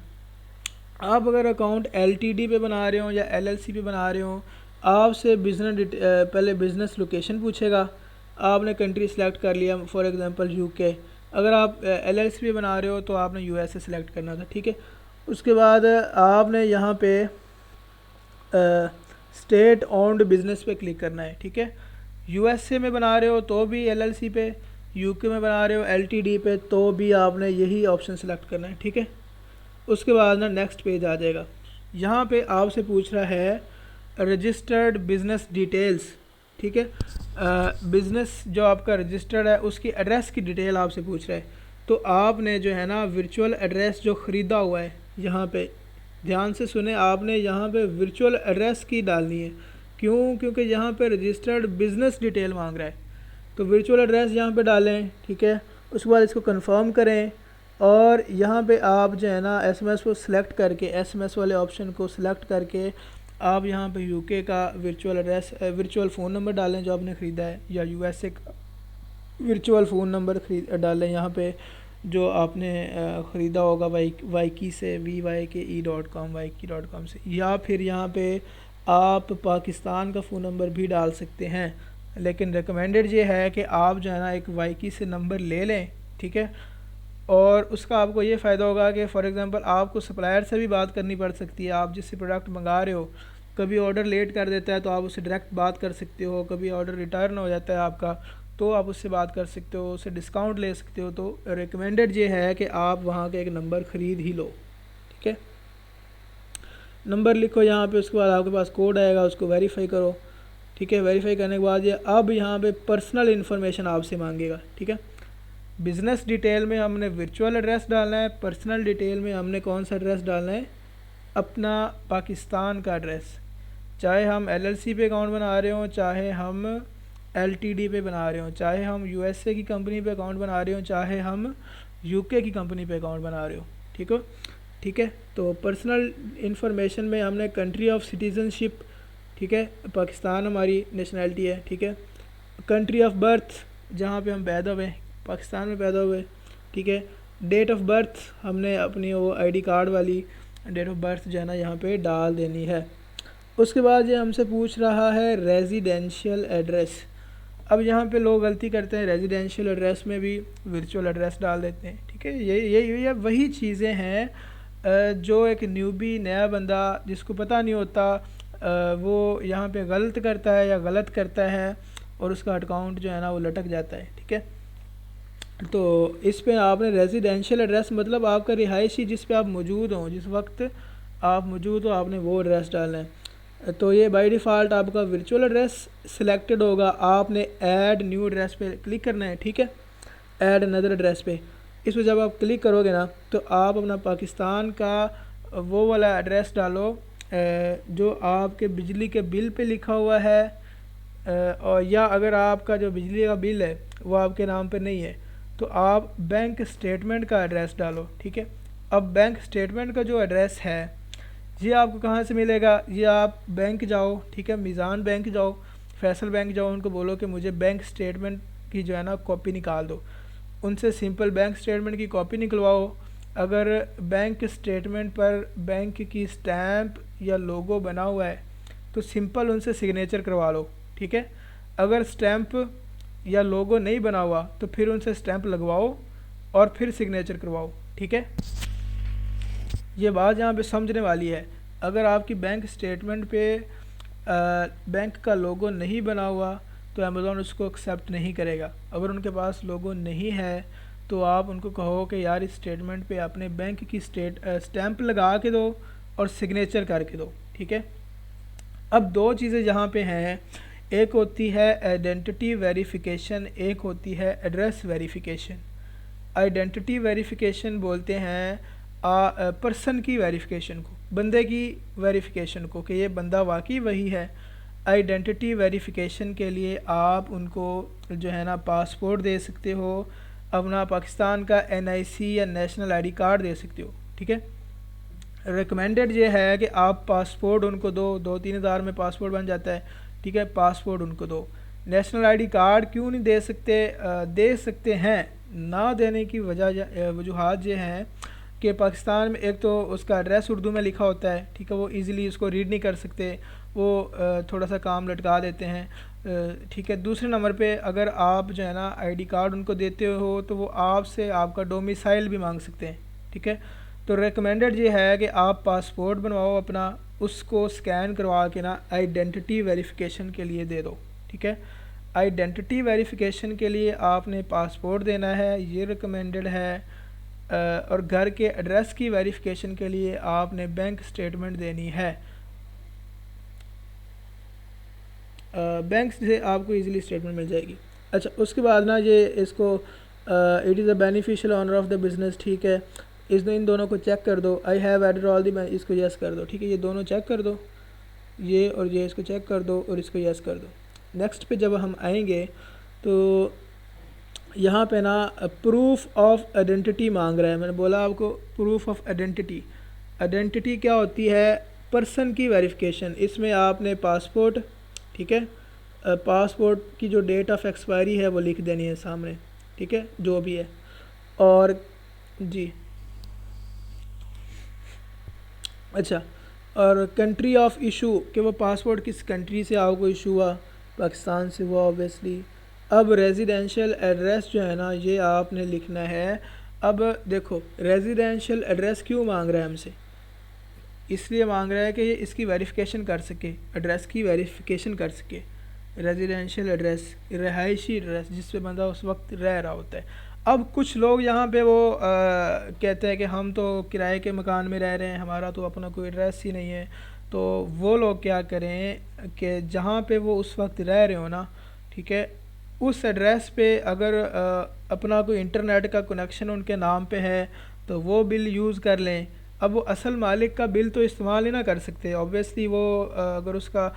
आप अगर अकाउंट एलटीडी पे बना रहे हो या एलएलसी पे बना रहे हो, आपसे पहले बिज़नेस लोकेशन पूछेगा, आपने कंट्री सेलेक्ट कर लिया, फॉर एग्जांपल यूके। अगर आप एलएलसी पे बना रहे हो तो आपने यूएसए सेलेक्ट करना था, ठीक है। उसके बाद आपने यहाँ पे स्टेट ओन्ड बिज़नेस पे क्लिक करना है, ठीक है। यूएसए में बना रहे हो तो भी एलएलसी पे, यूके में बना रहे हो एलटीडी पे तो भी आपने यही ऑप्शन सेलेक्ट करना है, ठीक है। उसके बाद ना नेक्स्ट पेज आ जाएगा, यहाँ पे आपसे पूछ रहा है रजिस्टर्ड बिज़नेस डिटेल्स, ठीक है। बिज़नेस जो आपका रजिस्टर्ड है उसकी एड्रेस की डिटेल आपसे पूछ रहा है, तो आपने जो है ना वर्चुअल एड्रेस जो ख़रीदा हुआ है, यहाँ पे ध्यान से सुने, आपने यहाँ पे वर्चुअल एड्रेस की डालनी है। क्यों? क्योंकि यहाँ पे रजिस्टर्ड बिज़नेस डिटेल मांग रहा है, तो वर्चुअल एड्रेस यहाँ पे डालें, ठीक है। उसके बाद इसको कंफर्म करें, और यहाँ पे आप जो है ना एसएमएस को सिलेक्ट करके, एसएमएस वाले ऑप्शन को सिलेक्ट करके आप यहाँ पे यूके का virtual address, virtual phone number डालें जो आपने ख़रीदा है, या यूएसए का वर्चुअल फ़ोन नंबर डालें यहाँ पे जो आपने ख़रीदा होगा वाईकी से, VYKE.com, वाईकी.com से, या फिर यहाँ पे आप पाकिस्तान का फ़ोन नंबर भी डाल सकते हैं। लेकिन रिकमेंडेड ये है कि आप जो है ना एक वाईकी से नंबर ले लें, ठीक है। और उसका आपको ये फ़ायदा होगा कि फ़ॉर एग्ज़ाम्पल आपको सप्लायर से भी बात करनी पड़ सकती है, आप जिससे प्रोडक्ट मंगा रहे हो, कभी ऑर्डर लेट कर देता है तो आप उससे डायरेक्ट बात कर सकते हो, कभी ऑर्डर रिटर्न हो जाता है आपका तो आप उससे बात कर सकते हो, उससे डिस्काउंट ले सकते हो। तो रिकमेंडेड ये है कि आप वहाँ का एक नंबर ख़रीद ही लो, ठीक है। नंबर लिखो यहाँ पे, उसके बाद आपके पास कोड आएगा, उसको वेरीफाई करो, ठीक है। वेरीफाई करने के बाद ये अब यहाँ पे पर्सनल इन्फॉर्मेशन आपसे मांगेगा, ठीक है। बिज़नेस डिटेल में हमने वर्चुअल एड्रेस डालना है, पर्सनल डिटेल में हमने कौन सा एड्रेस डालना है, अपना पाकिस्तान का एड्रेस, चाहे हम एलएलसी पे अकाउंट बना रहे हो, चाहे हम एलटीडी पे बना रहे हो, चाहे हम यूएसए की कंपनी पे अकाउंट बना रहे हो, चाहे हम यूके की कंपनी पे अकाउंट बना रहे हो, ठीक है। तो पर्सनल इन्फॉर्मेशन में हमने कंट्री ऑफ सिटीज़नशिप, ठीक है, पाकिस्तान हमारी नेशनैलिटी है, ठीक है। कंट्री ऑफ बर्थ, जहाँ पे हम पैदा हुए, पाकिस्तान में पैदा हुए, ठीक है। डेट ऑफ बर्थ हमने अपनी वो आईडी कार्ड वाली डेट ऑफ बर्थ जो है ना यहाँ पे डाल देनी है। उसके बाद ये हमसे पूछ रहा है रेजिडेंशियल एड्रेस। अब यहाँ पे लोग गलती करते हैं, रेजिडेंशियल एड्रेस में भी वर्चुअल एड्रेस डाल देते हैं, ठीक है। ये वही चीज़ें हैं जो एक न्यूबी, नया बंदा जिसको पता नहीं होता, वो यहाँ पे गलत करता है या गलत करता है और उसका अकाउंट जो है ना वो लटक जाता है, ठीक है। तो इस पे आपने रेजिडेंशियल एड्रेस मतलब आपका रिहायशी जिस पे आप मौजूद हों, जिस वक्त आप मौजूद हो, आपने वो एड्रेस डालना है। तो ये बाय डिफ़ॉल्ट आपका वर्चुअल एड्रेस सिलेक्टेड होगा, आपने ऐड न्यू एड्रेस पे क्लिक करना है, ठीक है, ऐड अनदर एड्रेस पे। इस पर जब आप क्लिक करोगे ना तो आप अपना पाकिस्तान का वो वाला एड्रेस डालो जो आपके बिजली के बिल पे लिखा हुआ है, और या अगर आपका जो बिजली का बिल है वो आपके नाम पे नहीं है तो आप बैंक स्टेटमेंट का एड्रेस डालो, ठीक है। अब बैंक स्टेटमेंट का जो एड्रेस है ये आपको कहाँ से मिलेगा, ये आप बैंक जाओ, ठीक है, मीज़ान बैंक जाओ, फैसल बैंक जाओ, उनको बोलो कि मुझे बैंक स्टेटमेंट की जो है ना कॉपी निकाल दो, उनसे सिंपल बैंक स्टेटमेंट की कॉपी निकलवाओ। अगर बैंक स्टेटमेंट पर बैंक की स्टैम्प या लोगो बना हुआ है तो सिंपल उनसे सिग्नेचर करवा लो, ठीक है। अगर स्टैम्प या लोगो नहीं बना हुआ तो फिर उनसे स्टैम्प लगवाओ और फिर सिग्नेचर करवाओ, ठीक है। ये बात यहाँ पे समझने वाली है। अगर आपकी बैंक स्टेटमेंट पे बैंक का लोगो नहीं बना हुआ तो अमेज़ॉन उसको एक्सेप्ट नहीं करेगा। अगर उनके पास लोगो नहीं है तो आप उनको कहो कि यार इस स्टेटमेंट पे अपने बैंक की स्टैम्प लगा के दो और सिग्नेचर करके दो, ठीक है। अब दो चीज़ें यहाँ पे हैं, एक होती है आइडेंटिटी वेरिफिकेशन, एक होती है एड्रेस वेरिफिकेशन। आइडेंटिटी वेरिफिकेशन बोलते हैं पर्सन की वेरिफिकेशन को, बंदे की वेरिफिकेशन को कि ये बंदा वाकई वही है। आइडेंटिटी वेरिफिकेशन के लिए आप उनको जो है ना पासपोर्ट दे सकते हो, अपना पाकिस्तान का NIC या नेशनल ID कार्ड दे सकते हो, ठीक है। रिकमेंडेड ये है कि आप पासपोर्ट उनको दो, 2-3 हज़ार में पासपोर्ट बन जाता है, ठीक है, पासपोर्ट उनको दो। नेशनल ID कार्ड क्यों नहीं दे सकते, दे सकते हैं, ना देने की वजूहात ये हैं कि पाकिस्तान में एक तो उसका एड्रेस उर्दू में लिखा होता है, ठीक है, वो इजीली उसको रीड नहीं कर सकते, वो थोड़ा सा काम लटका देते हैं, ठीक है। दूसरे नंबर पे अगर आप जो है ना ID कार्ड उनको देते हो तो वो आपसे आपका डोमिसाइल भी मांग सकते हैं, ठीक है। तो रिकमेंडेड ये है कि आप पासपोर्ट बनवाओ अपना, उसको स्कैन करवा के ना आइडेंटिटी वेरिफिकेशन के लिए दे दो, ठीक है। आइडेंटिटी वेरिफिकेशन के लिए आपने पासपोर्ट देना है, ये रिकमेंडेड है। और घर के एड्रेस की वेरिफिकेशन के लिए आपने बैंक स्टेटमेंट देनी है। बैंक से आपको इजीली स्टेटमेंट मिल जाएगी। अच्छा, उसके बाद ना ये इसको it is a beneficial owner of the business, ठीक है, इन दोनों को चेक कर दो। I have added all the, इसको यस कर दो, ठीक है, ये दोनों चेक कर दो, ये और ये इसको चेक कर दो और इसको यस कर दो। नेक्स्ट पे जब हम आएंगे तो यहाँ पे ना प्रूफ ऑफ आइडेंटिटी मांग रहा है। मैंने बोला आपको प्रूफ ऑफ आइडेंटिटी, आइडेंटिटी क्या होती है, पर्सन की वेरिफिकेशन। इसमें आपने पासपोर्ट, ठीक है, पासपोर्ट की जो डेट ऑफ एक्सपायरी है वो लिख देनी है सामने, ठीक है, जो भी है। और जी अच्छा, और कंट्री ऑफ इशू कि वो पासपोर्ट किस कंट्री से आपको इशू हुआ, पाकिस्तान से हुआ ऑब्वियसली। अब रेजिडेंशियल एड्रेस जो है ना ये आपने लिखना है। अब देखो रेजिडेंशियल एड्रेस क्यों मांग रहा है हमसे, इसलिए मांग रहा है कि ये इसकी वेरिफिकेशन कर सके, एड्रेस की वेरिफिकेशन कर सके। रेजिडेंशियल एड्रेस, रिहायशी एड्रेस जिस पे बंदा उस वक्त रह रहा होता है। अब कुछ लोग यहाँ पे वो कहते हैं कि हम तो किराए के मकान में रह रहे हैं, हमारा तो अपना कोई एड्रेस ही नहीं है। तो वो लोग क्या करें कि जहाँ पे वो उस वक्त रह रहे हो ना, ठीक है, उस एड्रेस पे अगर अपना कोई इंटरनेट का कनेक्शन उनके नाम पे है तो वो बिल यूज़ कर लें। अब वो असल मालिक का बिल तो इस्तेमाल ही ना कर सकते, ऑब्वियसली वो अगर उसका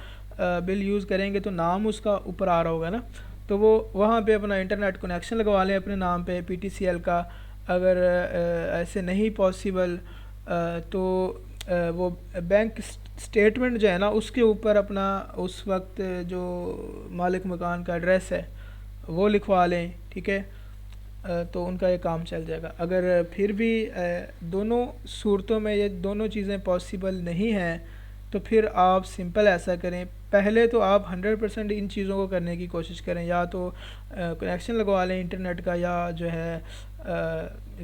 बिल यूज़ करेंगे तो नाम उसका ऊपर आ रहा होगा ना, तो वो वहाँ पे अपना इंटरनेट कनेक्शन लगवा लें अपने नाम पे PTCL का। अगर ऐसे नहीं पॉसिबल तो वो बैंक स्टेटमेंट जो है ना उसके ऊपर अपना उस वक्त जो मालिक मकान का एड्रेस है वो लिखवा लें, ठीक है, तो उनका ये काम चल जाएगा। अगर फिर भी दोनों सूरतों में ये दोनों चीज़ें पॉसिबल नहीं हैं तो फिर आप सिंपल ऐसा करें, पहले तो आप 100% इन चीज़ों को करने की कोशिश करें, या तो कनेक्शन लगवा लें इंटरनेट का, या जो है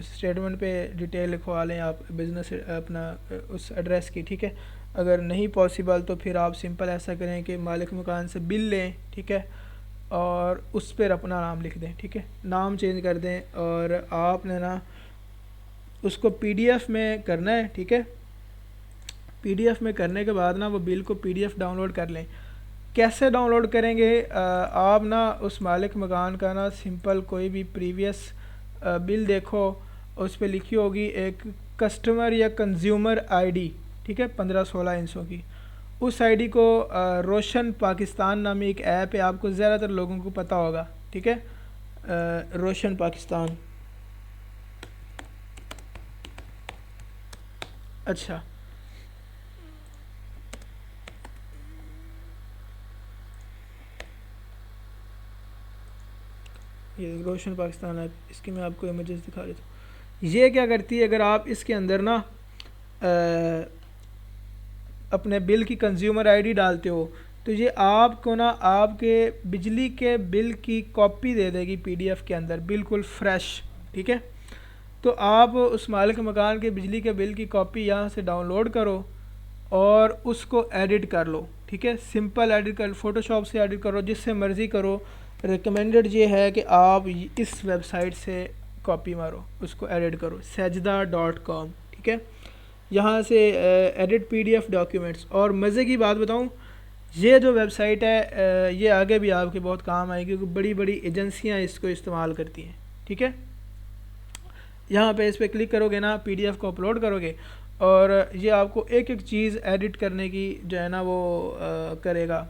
स्टेटमेंट पे डिटेल लिखवा लें आप बिज़नेस अपना उस एड्रेस की, ठीक है। अगर नहीं पॉसिबल तो फिर आप सिंपल ऐसा करें कि मालिक मकान से बिल लें, ठीक है, और उस पर अपना नाम लिख दें, ठीक है, नाम चेंज कर दें और आपने ना उसको PDF में करना है, ठीक है। पीडीएफ में करने के बाद ना वो बिल को पीडीएफ डाउनलोड कर लें। कैसे डाउनलोड करेंगे? आप ना उस मालिक मकान का ना सिंपल कोई भी प्रीवियस बिल देखो, उस पर लिखी होगी एक कस्टमर या कंज्यूमर आईडी, ठीक है, 15-16 इंचों की। उस आईडी को रोशन पाकिस्तान नामी एक ऐप है, आपको ज़्यादातर लोगों को पता होगा, ठीक है, रोशन पाकिस्तान। अच्छा, ये रोशन पाकिस्तान ऐप, इसकी मैं आपको इमेजेस दिखा देता हूँ। ये क्या करती है, अगर आप इसके अंदर ना अपने बिल की कंज्यूमर आईडी डालते हो तो ये आपको ना आपके बिजली के बिल की कॉपी दे देगी पीडीएफ के अंदर, बिल्कुल फ्रेश, ठीक है। तो आप उस मालिक मकान के बिजली के बिल की कॉपी यहाँ से डाउनलोड करो और उसको एडिट कर लो, ठीक है। सिंपल एडिट कर, फ़ोटोशॉप से एडिट करो, जिससे मर्ज़ी करो। रिकमेंडेड ये है कि आप इस वेबसाइट से कॉपी मारो, उसको एडिट करो, sajda.com, ठीक है। यहाँ से एडिट पीडीएफ डॉक्यूमेंट्स। और मज़े की बात बताऊँ, ये जो वेबसाइट है ये आगे भी आपके बहुत काम आएगी, क्योंकि बड़ी बड़ी एजेंसियाँ इसको इस्तेमाल करती हैं, ठीक है। यहाँ पे इस पर क्लिक करोगे ना, पीडीएफ को अपलोड करोगे और ये आपको एक एक चीज़ एडिट करने की जो है ना वो करेगा,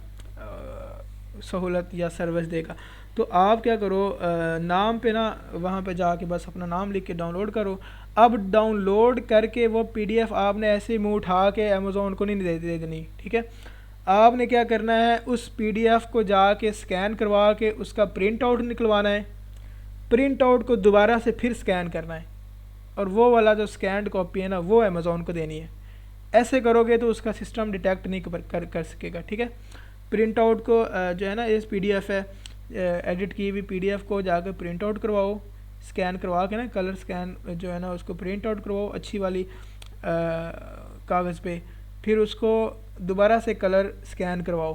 सहूलत या सर्विस देगा। तो आप क्या करो, नाम पे ना वहाँ पे जाके बस अपना नाम लिख के डाउनलोड करो। अब डाउनलोड करके वो पीडीएफ आपने ऐसे ही मुँह उठा के अमेज़ोन को नहीं दे देनी, ठीक है। आपने क्या करना है, उस पीडीएफ को जाके स्कैन करवा के उसका प्रिंट आउट निकलवाना है, प्रिंट आउट को दोबारा से फिर स्कैन करना है और वो वाला जो स्कैंड कॉपी है ना वो अमेज़ोन को देनी है। ऐसे करोगे तो उसका सिस्टम डिटेक्ट नहीं कर सकेगा, ठीक है। प्रिंट आउट को जो है ना, इस पीडीएफ है एडिट की हुई पीडीएफ को जाकर प्रिंट आउट करवाओ, स्कैन करवा के ना, कलर स्कैन जो है ना उसको प्रिंट आउट करवाओ अच्छी वाली कागज़ पे, फिर उसको दोबारा से कलर स्कैन करवाओ,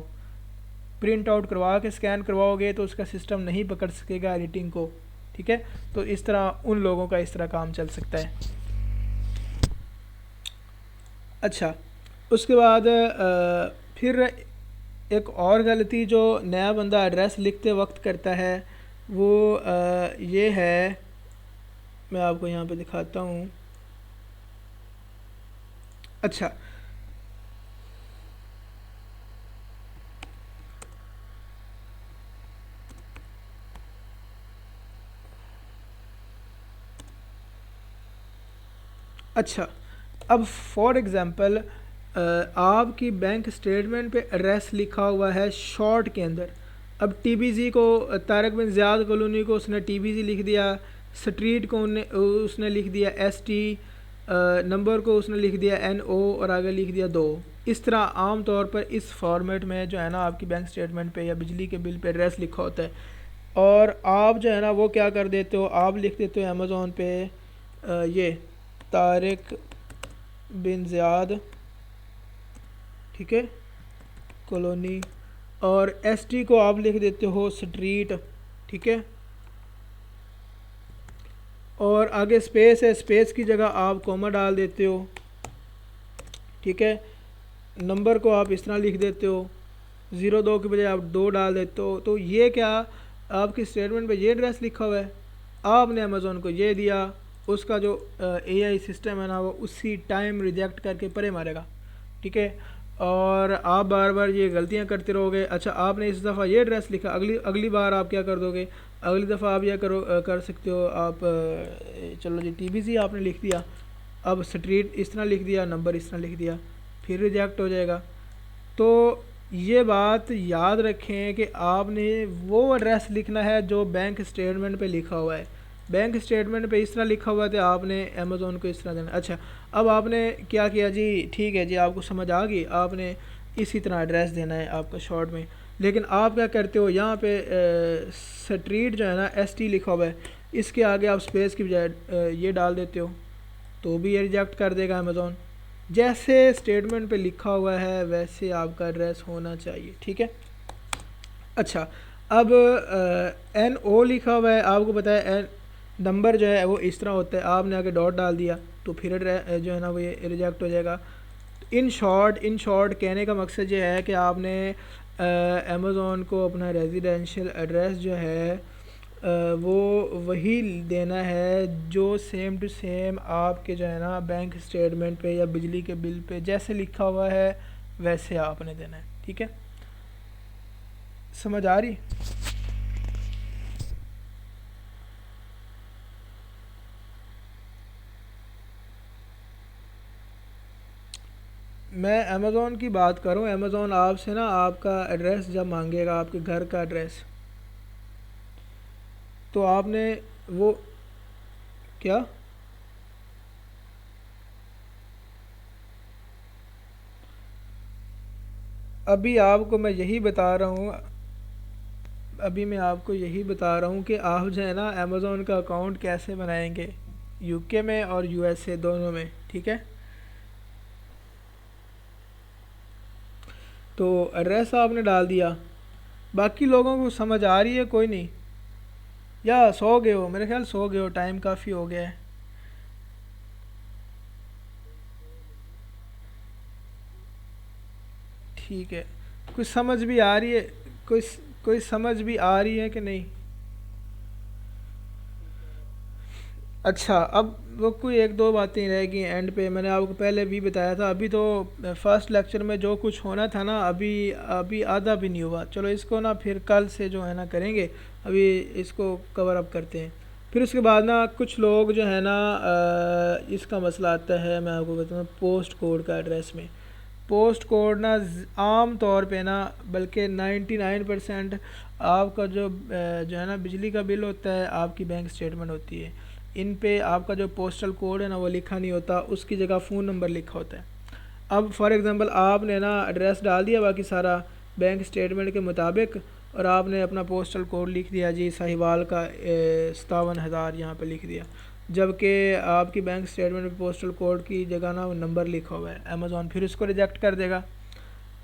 प्रिंट आउट करवा के स्कैन करवाओगे तो उसका सिस्टम नहीं पकड़ सकेगा एडिटिंग को, ठीक है। तो इस तरह उन लोगों का इस तरह काम चल सकता है। अच्छा, उसके बाद फिर एक और गलती जो नया बंदा एड्रेस लिखते वक्त करता है वो ये है, मैं आपको यहाँ पे दिखाता हूँ। अच्छा, अच्छा, अब फॉर एग्ज़ाम्पल आपकी बैंक स्टेटमेंट पे एड्रेस लिखा हुआ है शॉर्ट के अंदर। अब टीबीजी को, तारक बिन ज़ियाद कॉलोनी को उसने टीबीजी लिख दिया, स्ट्रीट को उसने लिख दिया एसटी, नंबर को उसने लिख दिया एनओ और आगे लिख दिया 2। इस तरह आम तौर पर इस फॉर्मेट में जो है ना आपकी बैंक स्टेटमेंट पे या बिजली के बिल पे एड्रेस लिखा होता है। और आप जो है ना वो क्या कर देते हो, आप लिख देते हो अमेज़ोन पे ये तारिक बिन ज़ियाद, ठीक है, कॉलोनी, और एसटी को आप लिख देते हो स्ट्रीट, ठीक है, और आगे स्पेस है, स्पेस की जगह आप कॉमा डाल देते हो, ठीक है। नंबर को आप इस तरह लिख देते हो, 02 के बजाय आप 2 डाल देते हो। तो ये क्या, आपकी स्टेटमेंट पे ये एड्रेस लिखा हुआ है, आपने अमेज़ोन को ये दिया, उसका जो एआई सिस्टम है ना वो उसी टाइम रिजेक्ट करके परे मारेगा, ठीक है। और आप बार बार ये गलतियां करते रहोगे। अच्छा, आपने इस दफ़ा ये एड्रेस लिखा, अगली बार आप क्या कर दोगे, अगली दफ़ा आप यह कर सकते हो, आप चलो जी टीबीसी आपने लिख दिया, अब स्ट्रीट इस तरह लिख दिया, नंबर इस तरह लिख दिया, फिर रिजेक्ट हो जाएगा। तो ये बात याद रखें कि आपने वो एड्रेस लिखना है जो बैंक स्टेटमेंट पे लिखा हुआ है। बैंक स्टेटमेंट पे इस तरह लिखा हुआ है तो आपने अमेज़ोन को इस तरह देना। अच्छा, अब आपने क्या किया जी, ठीक है जी, आपको समझ आ गई, आपने इसी तरह एड्रेस देना है आपका शॉर्ट में। लेकिन आप क्या करते हो, यहाँ पे स्ट्रीट जो है ना एसटी लिखा हुआ है, इसके आगे आप स्पेस की बजाय ये डाल देते हो तो भी ये रिजेक्ट कर देगा अमेज़ोन। जैसे स्टेटमेंट पे लिखा हुआ है वैसे आपका एड्रेस होना चाहिए, ठीक है। अच्छा, अब NO लिखा हुआ है, आपको पता है नंबर जो है वो इस तरह होता है, आपने आगे डॉट डाल दिया तो फिर जो है ना वो ये रिजेक्ट हो जाएगा। इन शॉर्ट कहने का मकसद ये है कि आपने अमेज़ोन को अपना रेजिडेंशियल एड्रेस जो है वो वही देना है जो सेम टू सेम आपके जो है ना बैंक स्टेटमेंट पे या बिजली के बिल पे जैसे लिखा हुआ है वैसे आपने देना है, ठीक है। समझ आ रही? मैं अमेज़ोन की बात करूं, अमेज़ोन आपसे ना आपका एड्रेस जब मांगेगा, आपके घर का एड्रेस, तो आपने वो क्या, अभी आपको मैं यही बता रहा हूँ, अभी मैं आपको यही बता रहा हूँ कि आप जो है ना अमेज़ोन का अकाउंट कैसे बनाएंगे यूके में और यूएसए दोनों में, ठीक है। तो एड्रेस आपने डाल दिया, बाकी लोगों को समझ आ रही है कोई नहीं, या सो गए हो? मेरे ख्याल सो गए हो, टाइम काफ़ी हो गया है। ठीक है, कुछ समझ भी आ रही है? कोई कोई समझ भी आ रही है कि नहीं? अच्छा, अब वो कोई एक दो बातें रह गई एंड पे, मैंने आपको पहले भी बताया था। अभी तो फर्स्ट लेक्चर में जो कुछ होना था ना, अभी अभी आधा भी नहीं हुआ। चलो इसको ना फिर कल से जो है ना करेंगे, अभी इसको कवर अप करते हैं। फिर उसके बाद ना कुछ लोग जो है ना इसका मसला आता है, मैं आपको बताऊँ, पोस्ट कोड का एड्रेस में। पोस्ट कोड ना आम तौर पे ना, बल्कि 99% आपका जो है ना बिजली का बिल होता है, आपकी बैंक स्टेटमेंट होती है, इन पे आपका जो पोस्टल कोड है ना वो लिखा नहीं होता, उसकी जगह फ़ोन नंबर लिखा होता है। अब फॉर एग्ज़ाम्पल आपने ना एड्रेस डाल दिया बाकी सारा बैंक स्टेटमेंट के मुताबिक, और आपने अपना पोस्टल कोड लिख दिया जी साहिवाल का 57,000 यहाँ पे लिख दिया, जबकि आपकी बैंक स्टेटमेंट में पोस्टल कोड की जगह ना वो नंबर लिखा हुआ है। अमेज़ॉन फिर उसको रिजेक्ट कर देगा।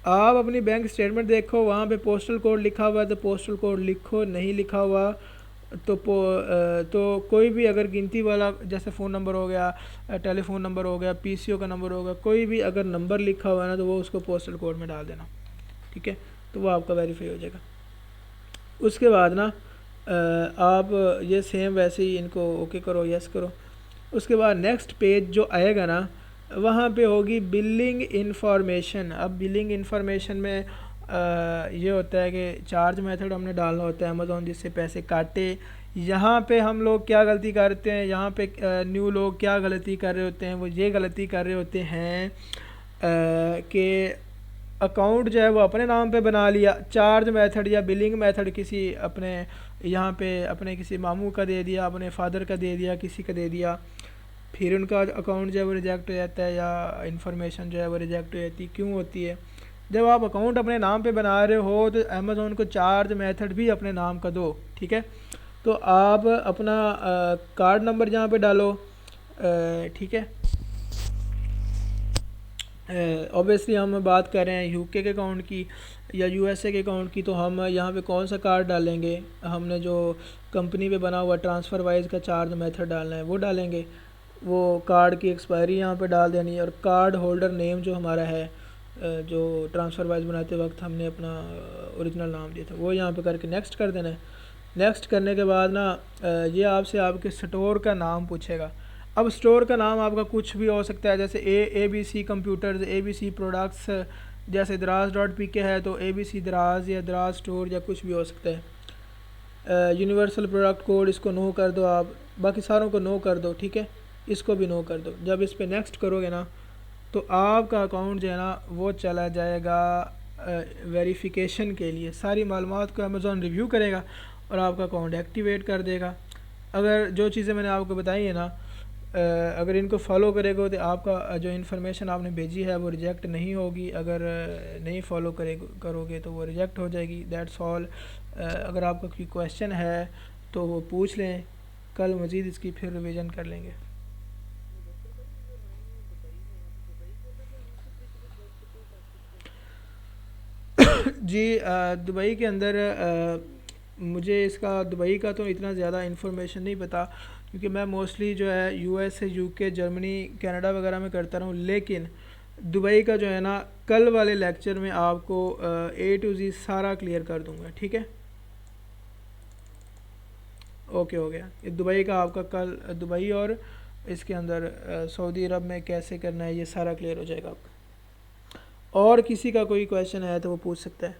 आप अपनी बैंक स्टेटमेंट देखो, वहाँ पे पोस्टल कोड लिखा हुआ है तो पोस्टल कोड लिखो, नहीं लिखा हुआ तो तो कोई भी अगर गिनती वाला, जैसे फ़ोन नंबर हो गया, टेलीफोन नंबर हो गया, पीसीओ का नंबर हो गया, कोई भी अगर नंबर लिखा हुआ है ना तो वो उसको पोस्टल कोड में डाल देना, ठीक है। तो वो आपका वेरीफाई हो जाएगा। उसके बाद ना आप ये सेम वैसे ही इनको ओके करो, यस करो। उसके बाद नेक्स्ट पेज जो आएगा ना, वहाँ पे होगी बिलिंग इंफॉर्मेशन। अब बिलिंग इंफॉर्मेशन में ये होता है कि चार्ज मेथड हमने डालना होता है अमेज़ॉन जिससे पैसे काटे। यहाँ पे हम लोग क्या गलती करते हैं, यहाँ पे न्यू लोग क्या गलती कर रहे होते हैं, वो ये गलती कर रहे होते हैं कि अकाउंट जो है वो अपने नाम पे बना लिया, चार्ज मेथड या बिलिंग मेथड किसी अपने यहाँ पे अपने किसी मामू का दे दिया, अपने फादर का दे दिया, किसी का दे दिया, फिर उनका अकाउंट जो है वो रिजेक्ट हो जाता है या इन्फॉर्मेशन जो है वो रिजेक्ट हो जाती है। क्यों होती है? जब आप अकाउंट अपने नाम पे बना रहे हो तो अमेज़ोन को चार्ज मेथड भी अपने नाम का दो, ठीक है। तो आप अपना कार्ड नंबर यहाँ पे डालो, ठीक है। ऑब्वियसली हम बात कर रहे हैं यूके के अकाउंट की या यूएसए के अकाउंट की, तो हम यहाँ पे कौन सा कार्ड डालेंगे? हमने जो कंपनी पे बना हुआ ट्रांसफ़र वाइज का चार्ज मेथड डालना है वो डालेंगे। वो कार्ड की एक्सपायरी यहाँ पे डाल देनी है, और कार्ड होल्डर नेम जो हमारा है, जो ट्रांसफ़र वाइज बनाते वक्त हमने अपना ओरिजिनल नाम दिया था, वो यहाँ पे करके नेक्स्ट कर देना है। नेक्स्ट करने के बाद ना ये आपसे आपके स्टोर का नाम पूछेगा। अब स्टोर का नाम आपका कुछ भी हो सकता है, जैसे A B C computers, A B C products, जैसे दराज डॉट पी के है तो ए बी सी दराज या दराज स्टोर या कुछ भी हो सकता है। यूनिवर्सल प्रोडक्ट कोड, इसको नो कर दो आप, बाकी सारों को नो कर दो, ठीक है। इसको भी नो कर दो। जब इस पर नेक्स्ट करोगे ना तो आपका अकाउंट जो है ना वो चला जाएगा वेरिफिकेशन के लिए। सारी मालूमात को अमेज़ॉन रिव्यू करेगा और आपका अकाउंट एक्टिवेट कर देगा। अगर जो चीज़ें मैंने आपको बताई है ना, अगर इनको फॉलो करेगा तो आपका जो इन्फॉर्मेशन आपने भेजी है वो रिजेक्ट नहीं होगी, अगर नहीं फॉलो करोगे तो वो रिजेक्ट हो जाएगी। That's all. अगर आपका कोई क्वेश्चन है तो वो पूछ लें, कल मज़ीद इसकी फिर रिवीजन कर लेंगे। जी दुबई के अंदर मुझे इसका दुबई का तो इतना ज़्यादा इन्फॉर्मेशन नहीं पता, क्योंकि मैं मोस्टली जो है यूएस, यूके, जर्मनी, कनाडा वगैरह में करता रहा हूँ। लेकिन दुबई का जो है ना कल वाले लेक्चर में आपको A to Z सारा क्लियर कर दूंगा, ठीक है। ओके, हो गया। ये दुबई का आपका कल, दुबई और इसके अंदर सऊदी अरब में कैसे करना है ये सारा क्लियर हो जाएगा आपका। और किसी का कोई क्वेश्चन है तो वो पूछ सकता है।